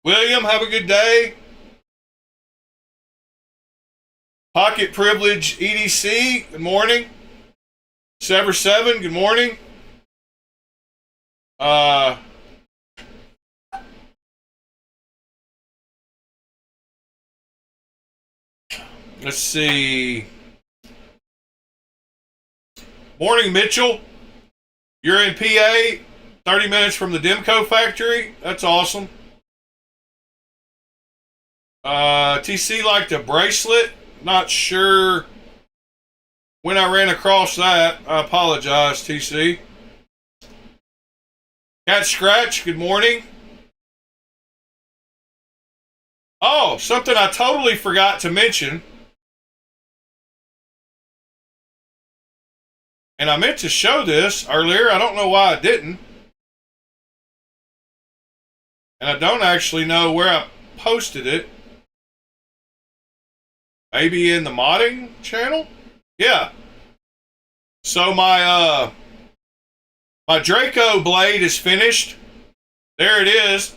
William, have a good day. Pocket Privilege EDC, good morning. Sever 7, good morning. Let's see. Morning, Mitchell. You're in PA, 30 minutes from the Demco factory. That's awesome. TC liked a bracelet. Not sure when I ran across that. I apologize, TC. Cat Scratch, good morning. Oh, something I totally forgot to mention. And I meant to show this earlier. I don't know why I didn't. And I don't actually know where I posted it. Maybe in the modding channel? Yeah. So my Draco blade is finished. There it is.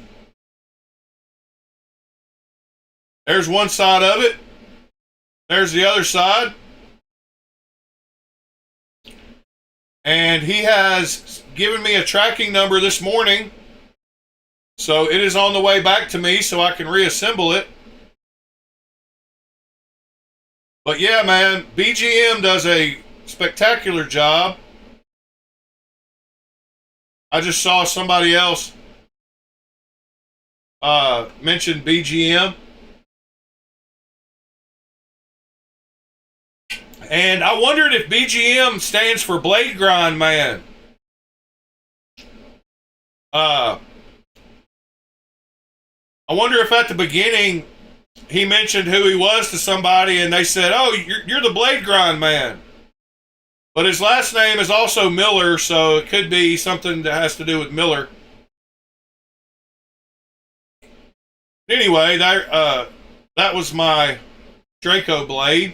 There's one side of it. There's the other side. And he has given me a tracking number this morning. So it is on the way back to me so I can reassemble it. But yeah, man, BGM does a spectacular job. I just saw somebody else mention BGM. And I wondered if BGM stands for Blade Grind Man. I wonder if at the beginning he mentioned who he was to somebody and they said, oh, you're the Blade Grind Man. But his last name is also Miller, so it could be something that has to do with Miller. Anyway, that was my Draco blade.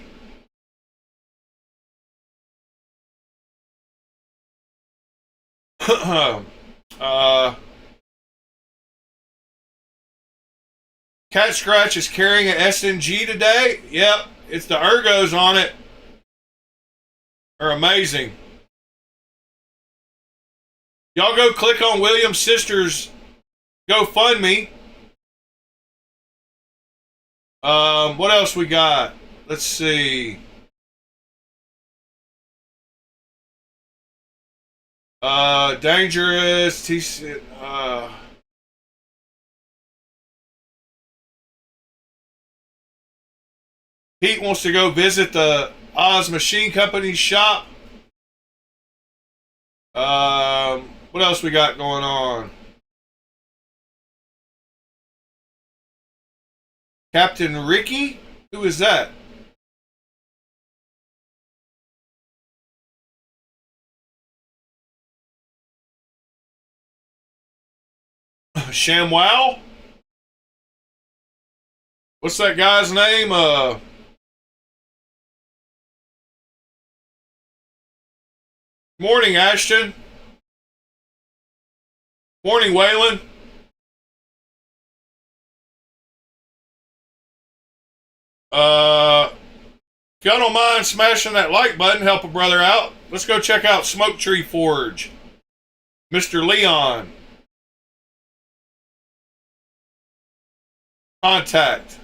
Cat Scratch is carrying an SNG today. Yep, it's the ergos on it. Are amazing. Y'all go click on William's sister's GoFundMe. What else we got? Let's see. Dangerous. Pete wants to go visit the Oz Machine Company's shop. What else we got going on? Captain Ricky? Who is that? ShamWow? What's that guy's name? Morning, Ashton. Morning, Waylon. If y'all don't mind smashing that like button, help a brother out. Let's go check out Smoke Tree Forge. Mr. Leon. Contact.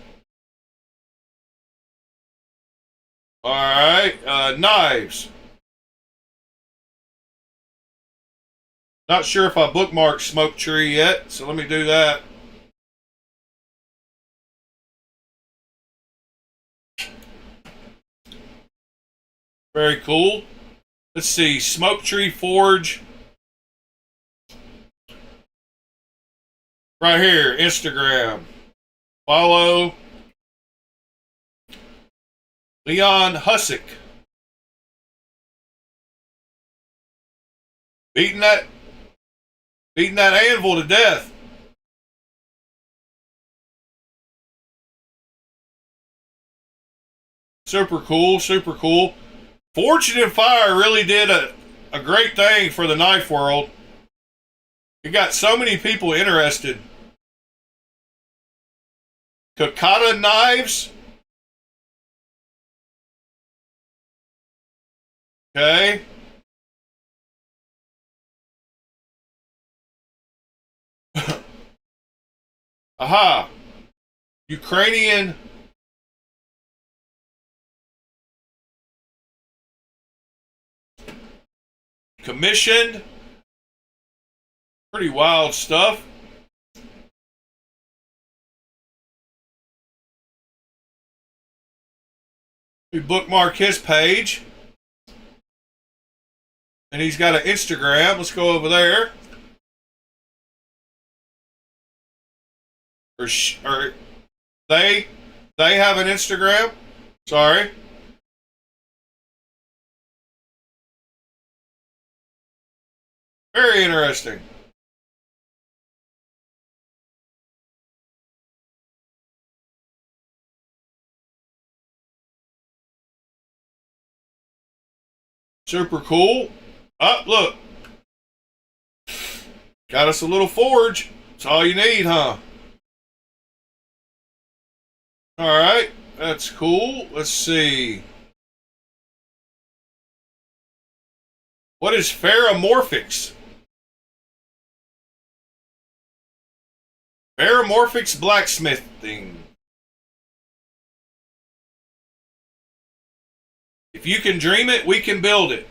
Alright, knives. Not sure if I bookmarked Smoke Tree yet, so let me do that. Very cool. Let's see, Smoke Tree Forge. Right here, Instagram. Follow Leon Hussick. Beating that anvil to death. Super cool, super cool. Fortune and Fire really did a great thing for the knife world. It got so many people interested. Kakata knives. Okay. Aha. Ukrainian commissioned. Pretty wild stuff. We bookmark his page. And he's got an Instagram. Let's go over there. Or they have an Instagram. Sorry. Very interesting. Super cool. Oh, look. Got us a little forge. That's all you need, huh? Alright. That's cool. Let's see. What is ferromorphics? Ferromorphics blacksmithing. If you can dream it, we can build it.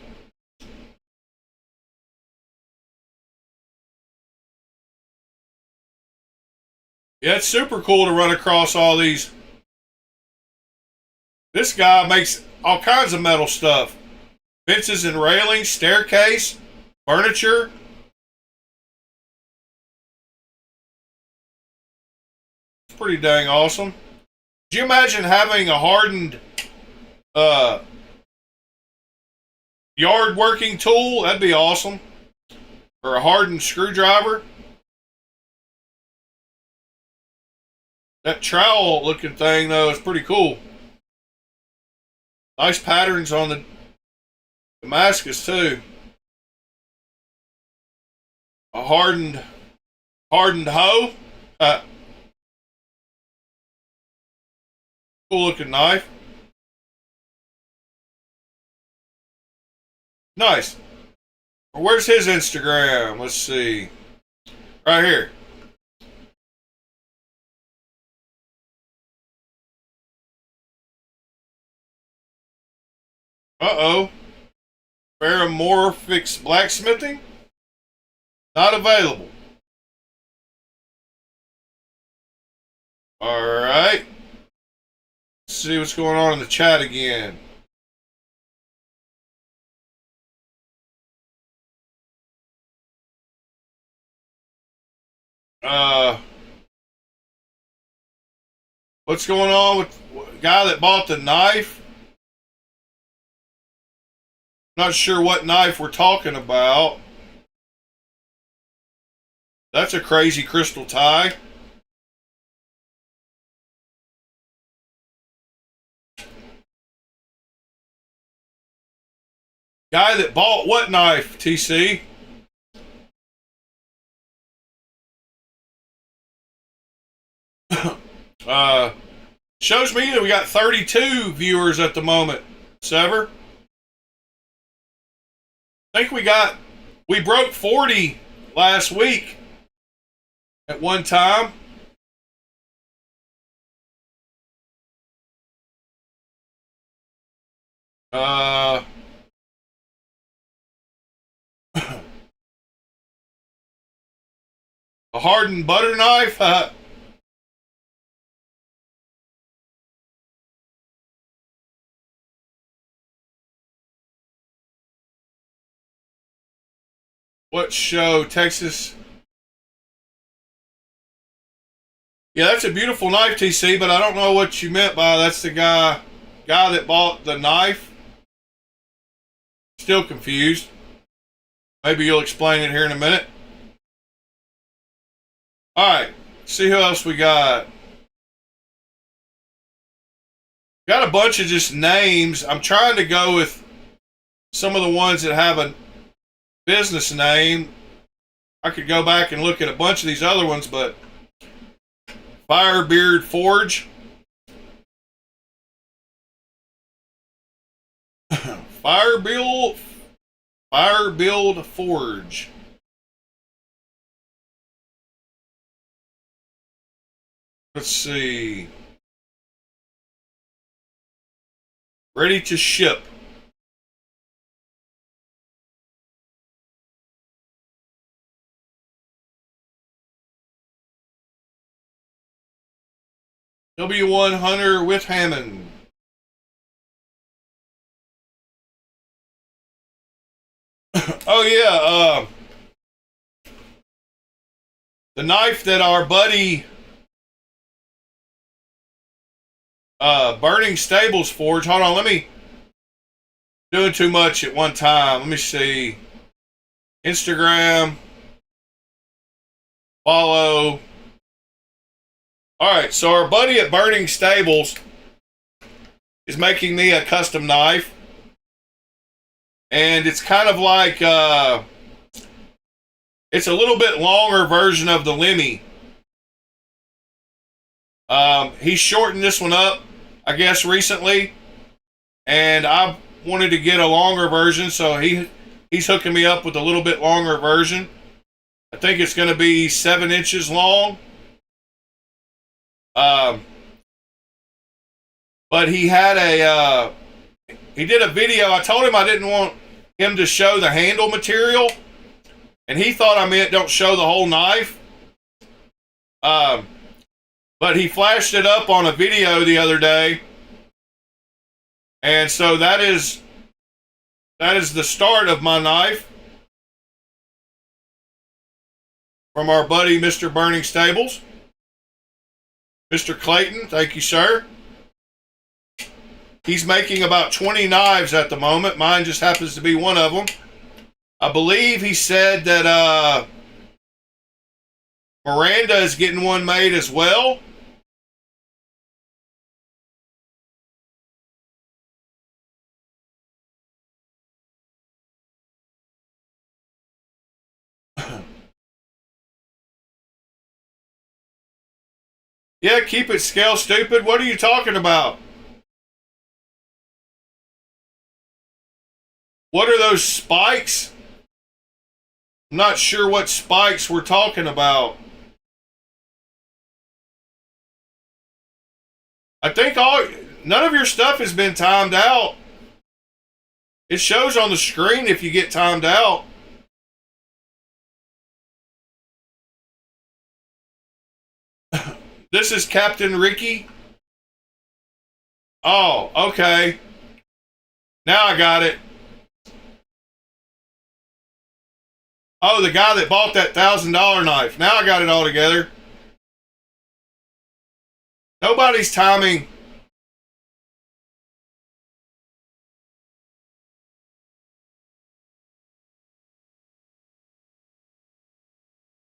Yeah, it's super cool to run across all these. This guy makes all kinds of metal stuff. Fences and railings, staircase, furniture. It's pretty dang awesome. Could you imagine having a hardened yard working tool? That'd be awesome. Or a hardened screwdriver. That trowel looking thing though is pretty cool. Nice patterns on the Damascus too. A hardened hoe. Cool looking knife. Nice. Where's his Instagram? Let's see. Right here. Uh-oh. Ferromorphics blacksmithing? Not available. Alright. Let's see what's going on in the chat again. What's going on with the guy that bought the knife? Not sure what knife we're talking about. That's a crazy crystal tie. Guy that bought what knife, TC? Shows me that we got 32 viewers at the moment. Sever. I think we broke 40 last week at one time. A hardened butter knife. What show? Texas Yeah, that's a beautiful knife, TC, but I don't know what you meant by that's the guy that bought the knife. Still confused. Maybe you'll explain it here in a minute. Alright, see who else we got. Got a bunch of just names. I'm trying to go with some of the ones that have a business name. I could go back and look at a bunch of these other ones, but Firebeard Forge. Firebuild Forge. Let's see. Ready to ship. W1 Hunter with Hammond. Oh yeah, the knife that our buddy Burning Stables forged. Hold on, let me doing too much at one time. Let me see. Instagram. Follow. Alright, so our buddy at Burning Stables is making me a custom knife. And it's kind of like it's a little bit longer version of the Lemmy. He shortened this one up, I guess, recently, and I wanted to get a longer version, so he's hooking me up with a little bit longer version. I think it's going to be 7 inches long. But he had he did a video. I told him I didn't want him to show the handle material, and he thought I meant don't show the whole knife. But he flashed it up on a video the other day, and so that is the start of my knife from our buddy Mr. Burning Stables. Mr. Clayton, thank you, sir. He's making about 20 knives at the moment. Mine just happens to be one of them. I believe he said that Miranda is getting one made as well. Yeah, keep it scale, stupid. What are you talking about? What are those spikes? I'm not sure what spikes we're talking about. I think none of your stuff has been timed out. It shows on the screen if you get timed out. This is Captain Ricky. Oh, okay. Now I got it. Oh, the guy that bought that $1,000 knife. Now I got it all together. Nobody's timing.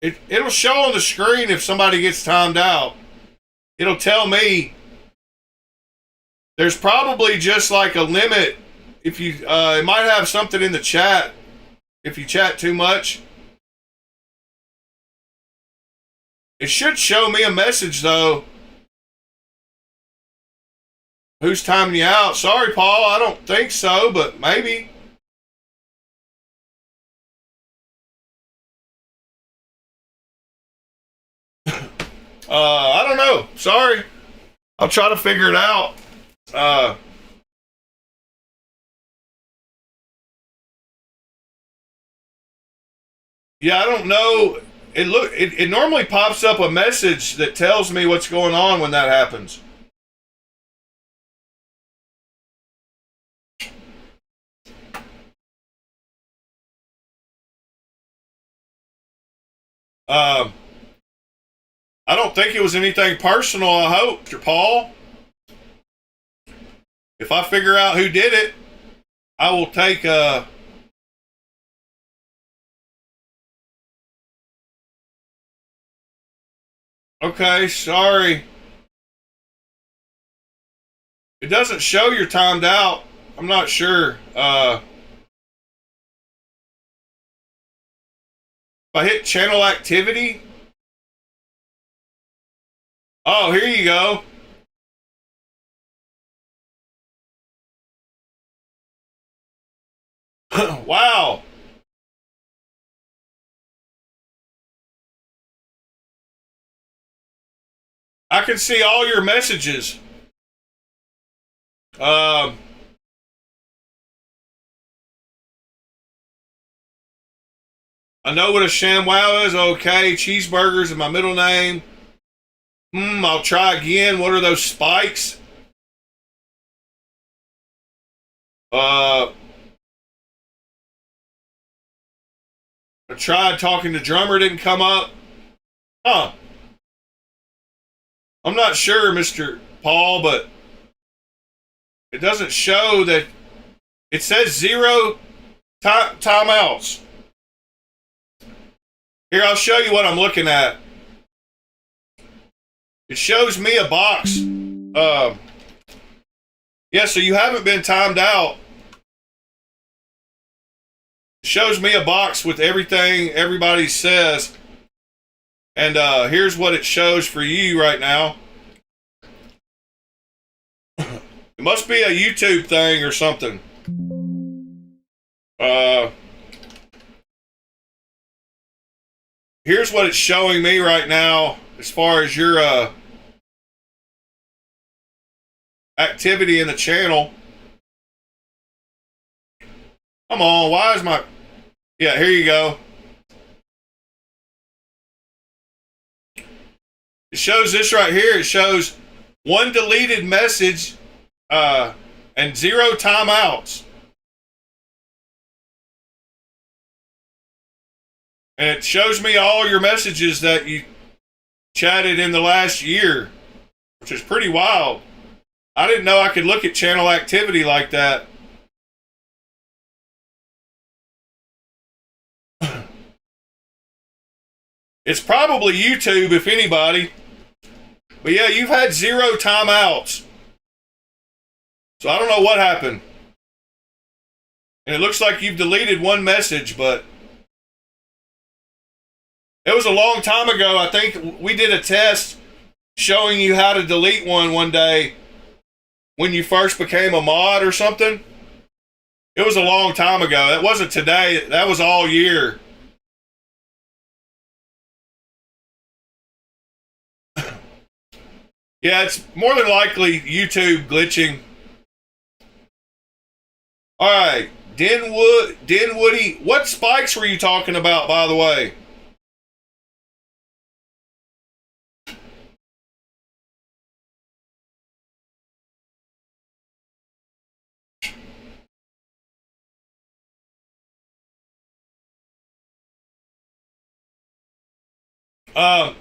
It'll show on the screen if somebody gets timed out. It'll tell me. There's probably just like a limit. If you, it might have something in the chat. If you chat too much. It should show me a message though. Who's timing you out? Sorry, Paul. I don't think so, but maybe. I don't know. Sorry. I'll try to figure it out. Yeah, I don't know. It normally pops up a message that tells me what's going on when that happens. I don't don't think it was anything personal, I hope, Mr. Paul. If I figure out who did it, I will take okay, sorry. It doesn't show you're timed out. I'm not sure. If I hit channel activity. Oh, here you go. Wow. I can see all your messages. Um, I know what a ShamWow is. Okay, cheeseburgers is my middle name. I'll try again. What are those spikes? I tried talking to drummer, didn't come up. Huh. I'm not sure, Mr. Paul, but it doesn't show that. It says 0 timeouts. Here, I'll show you what I'm looking at. It shows me a box. Yeah, so you haven't been timed out. It shows me a box with everything everybody says. And here's what it shows for you right now. It must be a YouTube thing or something. Here's what it's showing me right now as far as your activity in the channel. Come on, why is my... Yeah, here you go. It shows this right here. It shows 1 deleted message and 0 timeouts. And it shows me all your messages that you chatted in the last year, which is pretty wild. I didn't know I could look at channel activity like that. It's probably YouTube, if anybody. But yeah, you've had 0 timeouts. So I don't know what happened. And it looks like you've deleted 1 message, but it was a long time ago. I think we did a test showing you how to delete one day when you first became a mod or something. It was a long time ago. That wasn't today. That was all year. Yeah, it's more than likely YouTube glitching. All right, Denwoody. What spikes were you talking about, by the way?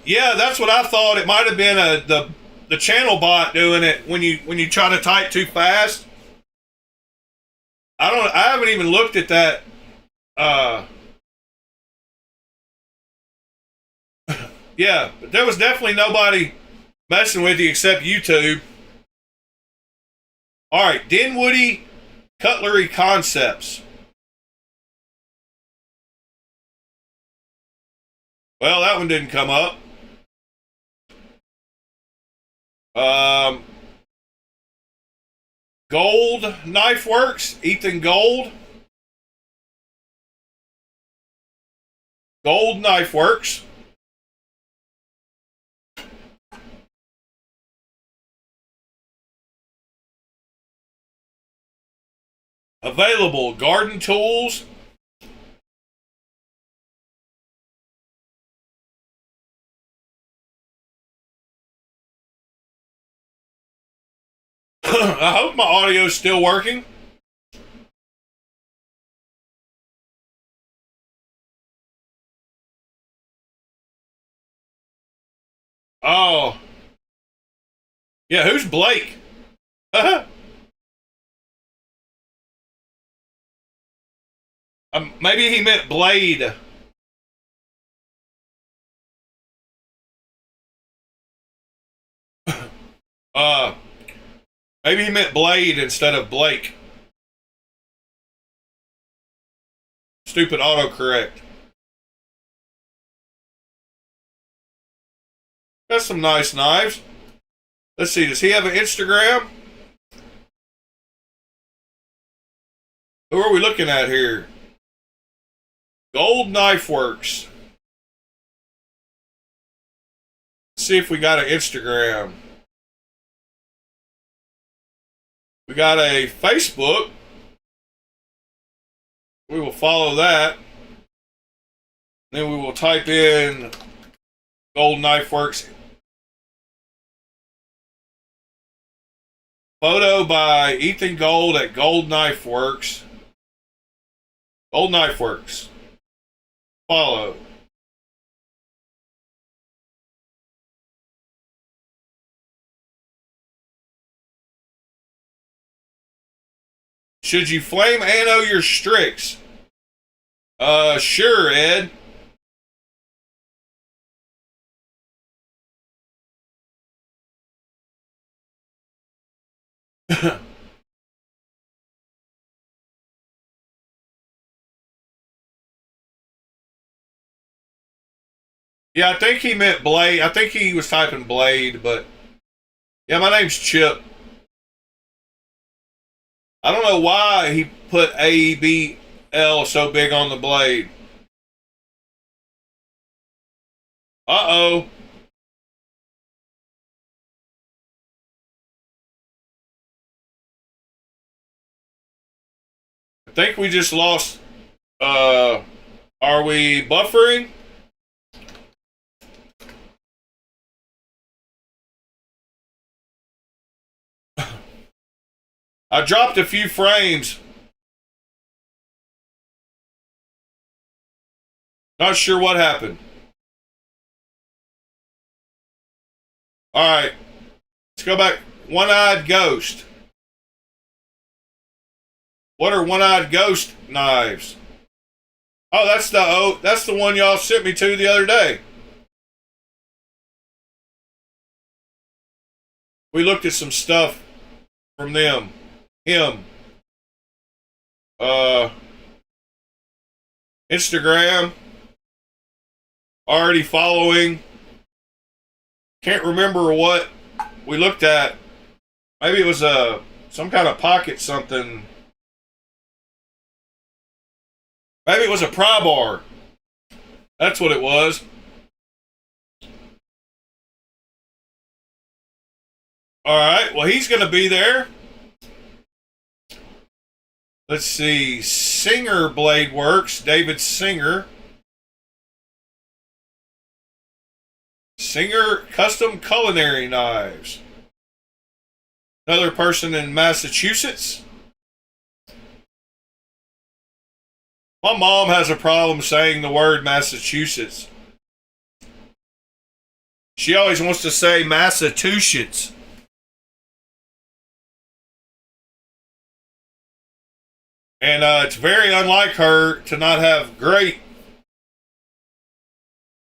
Yeah, that's what I thought. It might have been the channel bot doing it when you try to type too fast. I haven't even looked at that. Yeah, but there was definitely nobody messing with you except YouTube. All right, Denwoody Cutlery Concepts. Well, that one didn't come up. Gold Knife Works, Ethan Gold. Gold Knife Works. Available garden tools. I hope my audio is still working. Oh. Yeah, who's Blake? Maybe he meant Blade. Uh, Maybe he meant Blade instead of Blake. Stupid autocorrect. Got some nice knives. Let's see, does he have an Instagram? Who are we looking at here? Gold Knife Works. Let's see if we got an Instagram. We got a Facebook. We will follow that. Then we will type in Gold Knife Works. Photo by Ethan Gold at Gold Knife Works. Gold Knife Works. Follow. Should you flame ano your Strix? Sure, Ed. Yeah, I think he meant Blade. I think he was typing Blade, but yeah, my name's Chip. I don't know why he put ABL so big on the blade. Uh-oh. I think we just lost. Are we buffering? I dropped a few frames. Not sure what happened. Alright. Let's go back. One-eyed ghost. What are one-eyed ghost knives? Oh, that's the one y'all sent me to the other day. We looked at some stuff from them. Him. Instagram. Already following. Can't remember what we looked at. Maybe it was some kind of pocket something. Maybe it was a pry bar. That's what it was. Alright, well, he's going to be there. Let's see. Singer Blade Works. David Singer. Singer Custom Culinary Knives. Another person in Massachusetts. My mom has a problem saying the word Massachusetts. She always wants to say Massachusetts. And it's very unlike her to not have great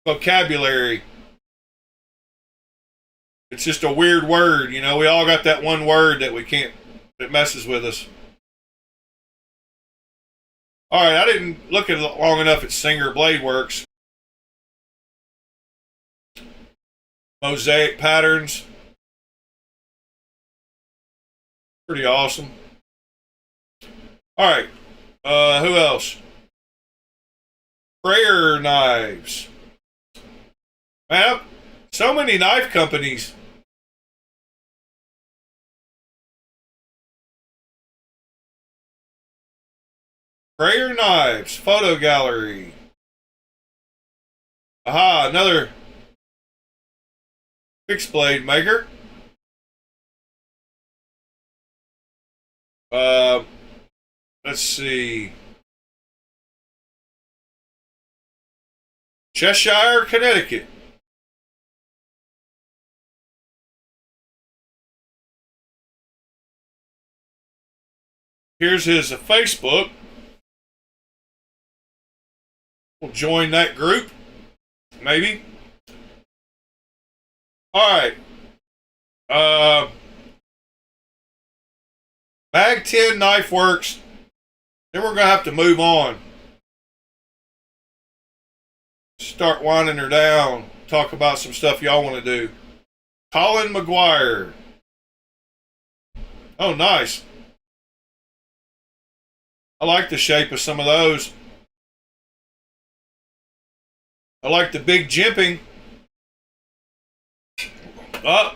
vocabulary. It's just a weird word, you know. We all got that one word that messes with us. All right, I didn't look at it long enough at Singer Blade Works. Mosaic patterns. Pretty awesome. All right, who else? Prayer knives. Man, so many knife companies. Prayer knives, photo gallery. Aha, another fixed blade maker. Let's see. Cheshire, Connecticut. Here's his Facebook. We'll join that group, maybe. All right. Bag 10 knife works. Then we're gonna have to move on. Start winding her down. Talk about some stuff y'all want to do. Colin McGuire. Oh, nice. I like the shape of some of those. I like the big jimping. Oh.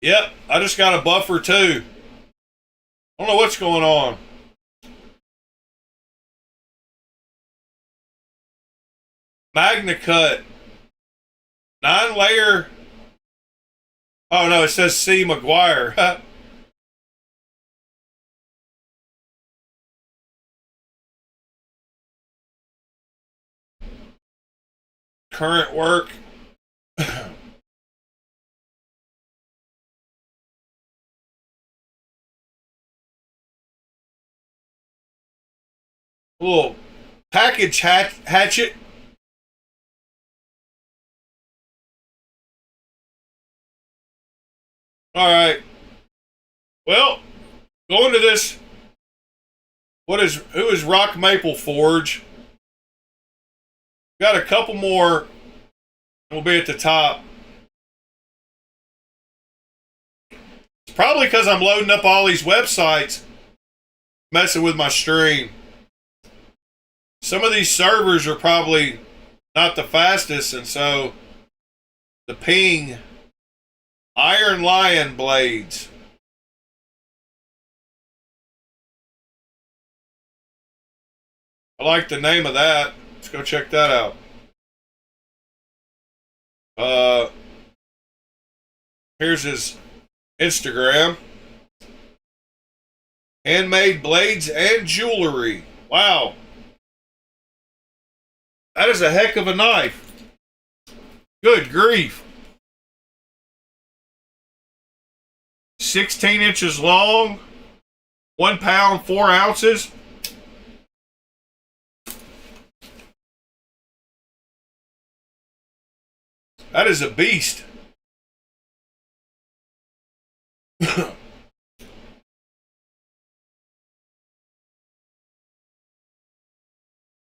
Yep, I just got a buffer too. I don't know what's going on. Magna Cut. 9-layer. Oh no, it says C. McGuire. Current work. Little package hatchet. All right. Well, going to this. Who is Rock Maple Forge? Got a couple more. We'll be at the top. It's probably because I'm loading up all these websites, messing with my stream. Some of these servers are probably not the fastest, and so the ping. Iron Lion blades. I like the name of that. Let's go check that out. Here's his Instagram. Handmade blades and jewelry. Wow. That is a heck of a knife. Good grief. 16 inches long, 1 pound, 4 ounces. That is a beast.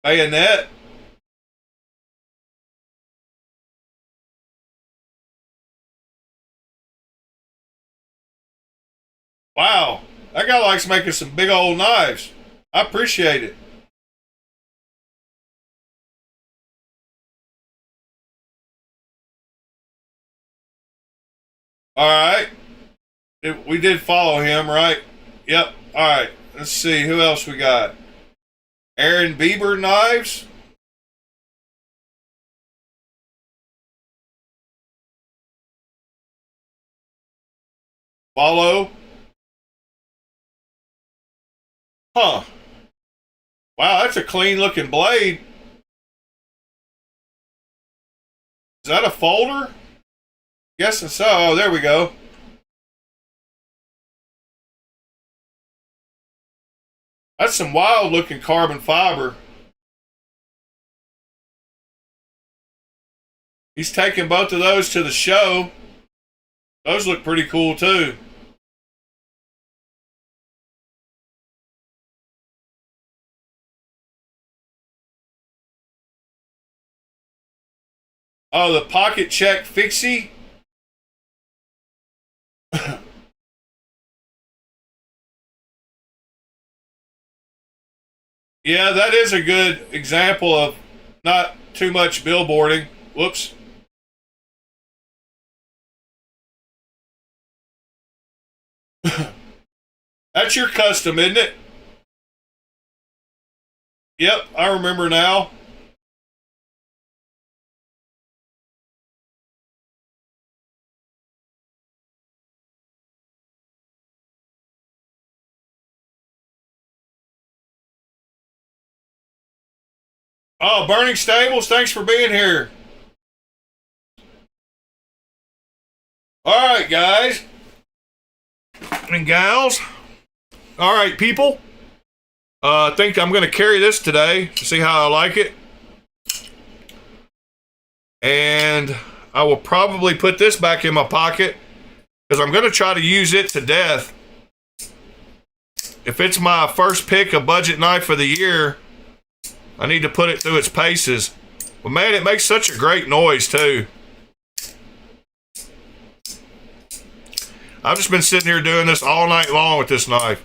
Bayonet. Wow, that guy likes making some big old knives. I appreciate it. All right. We did follow him, right? Yep. All right. Let's see. Who else we got? Aaron Bieber knives. Follow. Huh. Wow, that's a clean looking blade. Is that a folder? Guessing so. Oh, there we go. That's some wild looking carbon fiber. He's taking both of those to the show. Those look pretty cool too. Oh, the pocket check fixie. Yeah, that is a good example of not too much billboarding. Whoops. That's your custom, isn't it? Yep, I remember now. Oh, Burning Stables, thanks for being here. All right, guys. happening, gals? All right, people. I think I'm going to carry this today to see how I like it. And I will probably put this back in my pocket because I'm going to try to use it to death. If it's my first pick of budget knife of the year, I need to put it through its paces. But man, it makes such a great noise too. I've just been sitting here doing this all night long with this knife.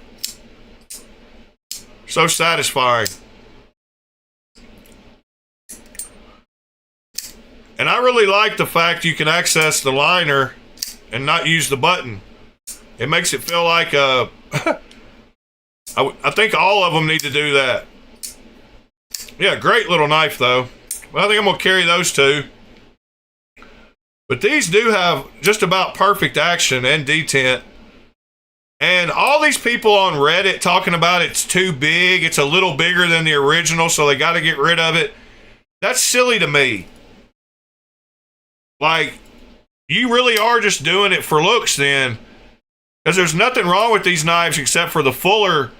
So satisfying. And I really like the fact you can access the liner and not use the button. It makes it feel like a... I think all of them need to do that. Yeah, great little knife though. Well, I think I'm going to carry those two. But these do have just about perfect action and detent. And all these people on Reddit talking about it's too big, it's a little bigger than the original, so they got to get rid of it. That's silly to me. Like, you really are just doing it for looks then. Because there's nothing wrong with these knives except for the fuller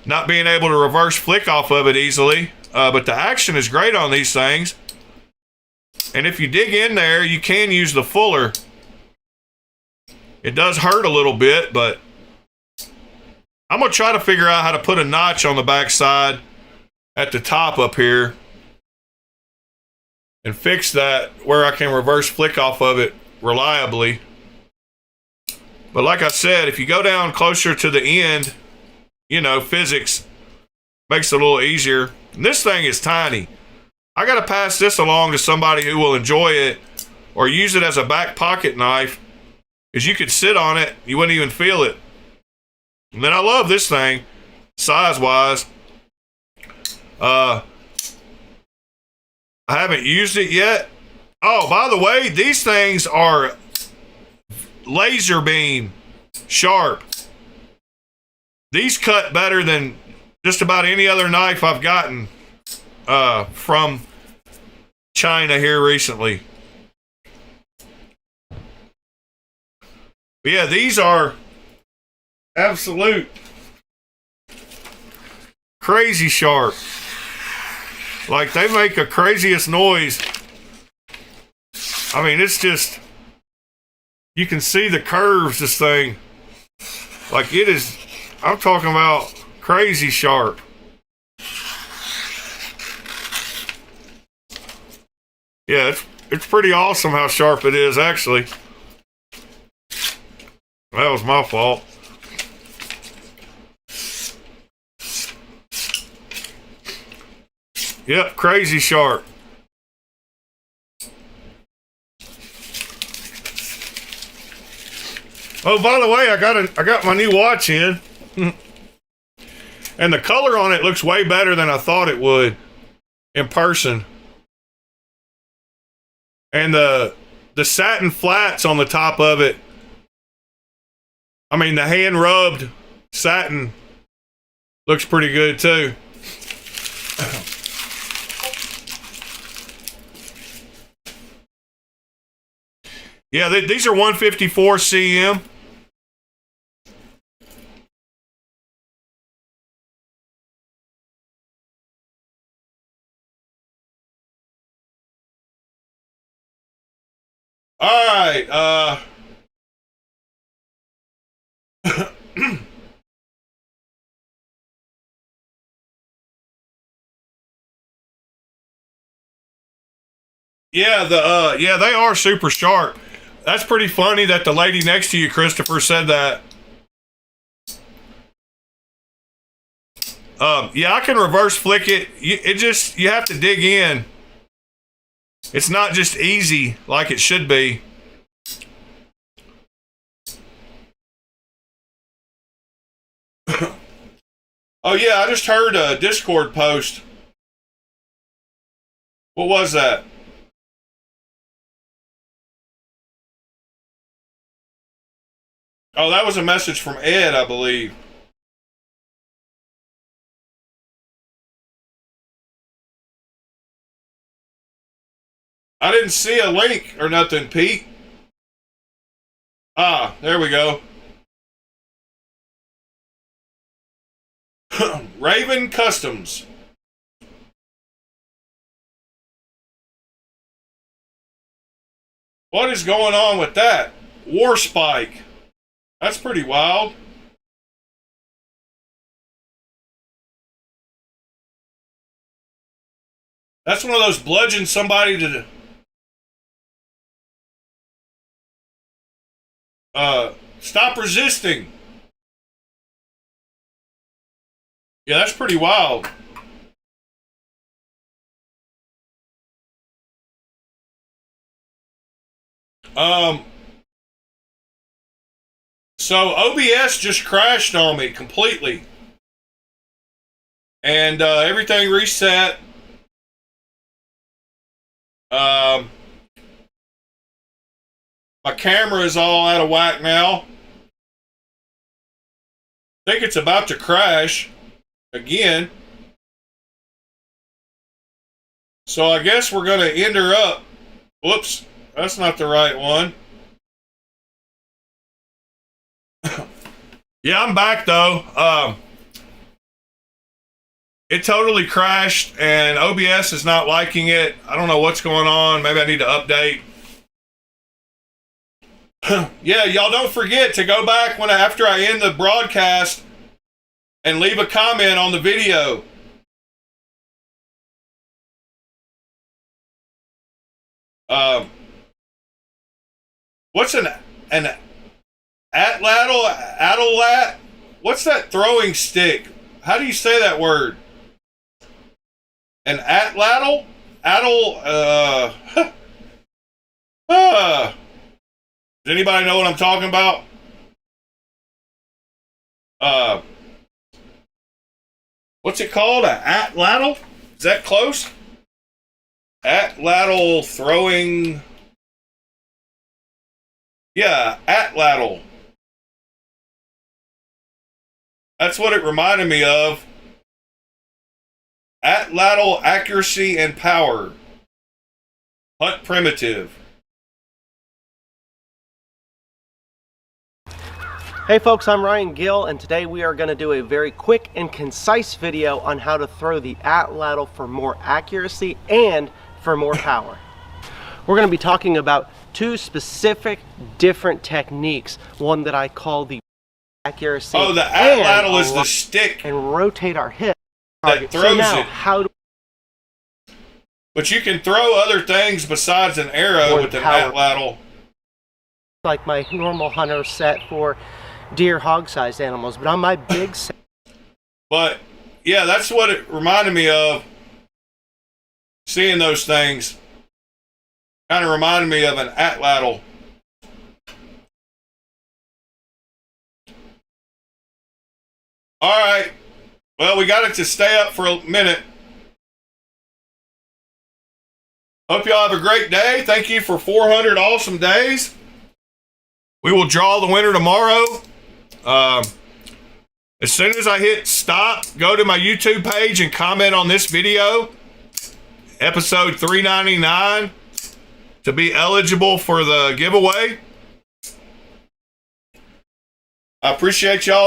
not being able to reverse flick off of it easily. But the action is great on these things. And if you dig in there, you can use the fuller. It does hurt a little bit, but I'm going to try to figure out how to put a notch on the back side at the top up here and fix that where I can reverse flick off of it reliably. But like I said, if you go down closer to the end, you know, physics makes it a little easier. And this thing is tiny. I got to pass this along to somebody who will enjoy it or use it as a back pocket knife, because you could sit on it, you wouldn't even feel it. And then I love this thing, size-wise. I haven't used it yet. Oh, by the way, these things are laser beam sharp. These cut better than just about any other knife I've gotten from China here recently. But yeah, these are absolute crazy sharp. Like, they make the craziest noise. I mean, it's just, you can see the curves, this thing. Like, it is, I'm talking about crazy sharp. Yeah, it's pretty awesome how sharp it is, actually. That was my fault. Yep, crazy sharp. Oh, by the way, I got my new watch in. And the color on it looks way better than I thought it would in person. And the satin flats on the top of it, I mean, the hand rubbed satin looks pretty good too. Yeah, these are 154 cm. All right, yeah, yeah, they are super sharp. That's pretty funny that the lady next to you, Christopher, said that. Yeah, I can reverse flick it. You have to dig in. It's not just easy like it should be. Oh yeah, I just heard a Discord post. What was that? Oh, that was a message from Ed, I believe. I didn't see a link or nothing, Pete. Ah, there we go. Raven Customs. What is going on with that? War Spike. That's pretty wild. That's one of those bludgeon somebody to stop resisting. Yeah, that's pretty wild. So OBS just crashed on me completely. And everything reset. My camera is all out of whack now. I think it's about to crash again. So I guess we're going to end her up. Whoops, that's not the right one. Yeah, I'm back though. It totally crashed and OBS is not liking it. I don't know what's going on. Maybe I need to update. Yeah, y'all don't forget to go back after I end the broadcast and leave a comment on the video. What's an atlatl? What's that throwing stick? How do you say that word? An atlatl? Does anybody know what I'm talking about? What's it called? An atlatl? Is that close? Atlatl throwing. Yeah, atlatl. That's what it reminded me of. Atlatl accuracy and power. Hunt primitive. Hey folks, I'm Ryan Gill, and today we are going to do a very quick and concise video on how to throw the atlatl for more accuracy and for more power. We're going to be talking about two specific different techniques. One that I call the accuracy. Oh, the atlatl is the stick and rotate our hip that throws so now, it. How do but you can throw other things besides an arrow with an atlatl. Like my normal hunter set for deer, hog-sized animals, but on my big set. But yeah, that's what it reminded me of. Seeing those things kind of reminded me of an atlatl. All right. Well, we got it to stay up for a minute. Hope y'all have a great day. Thank you for 400 awesome days. We will draw the winner tomorrow. As soon as I hit stop, go to my YouTube page and comment on this video, episode 399, to be eligible for the giveaway. I appreciate y'all.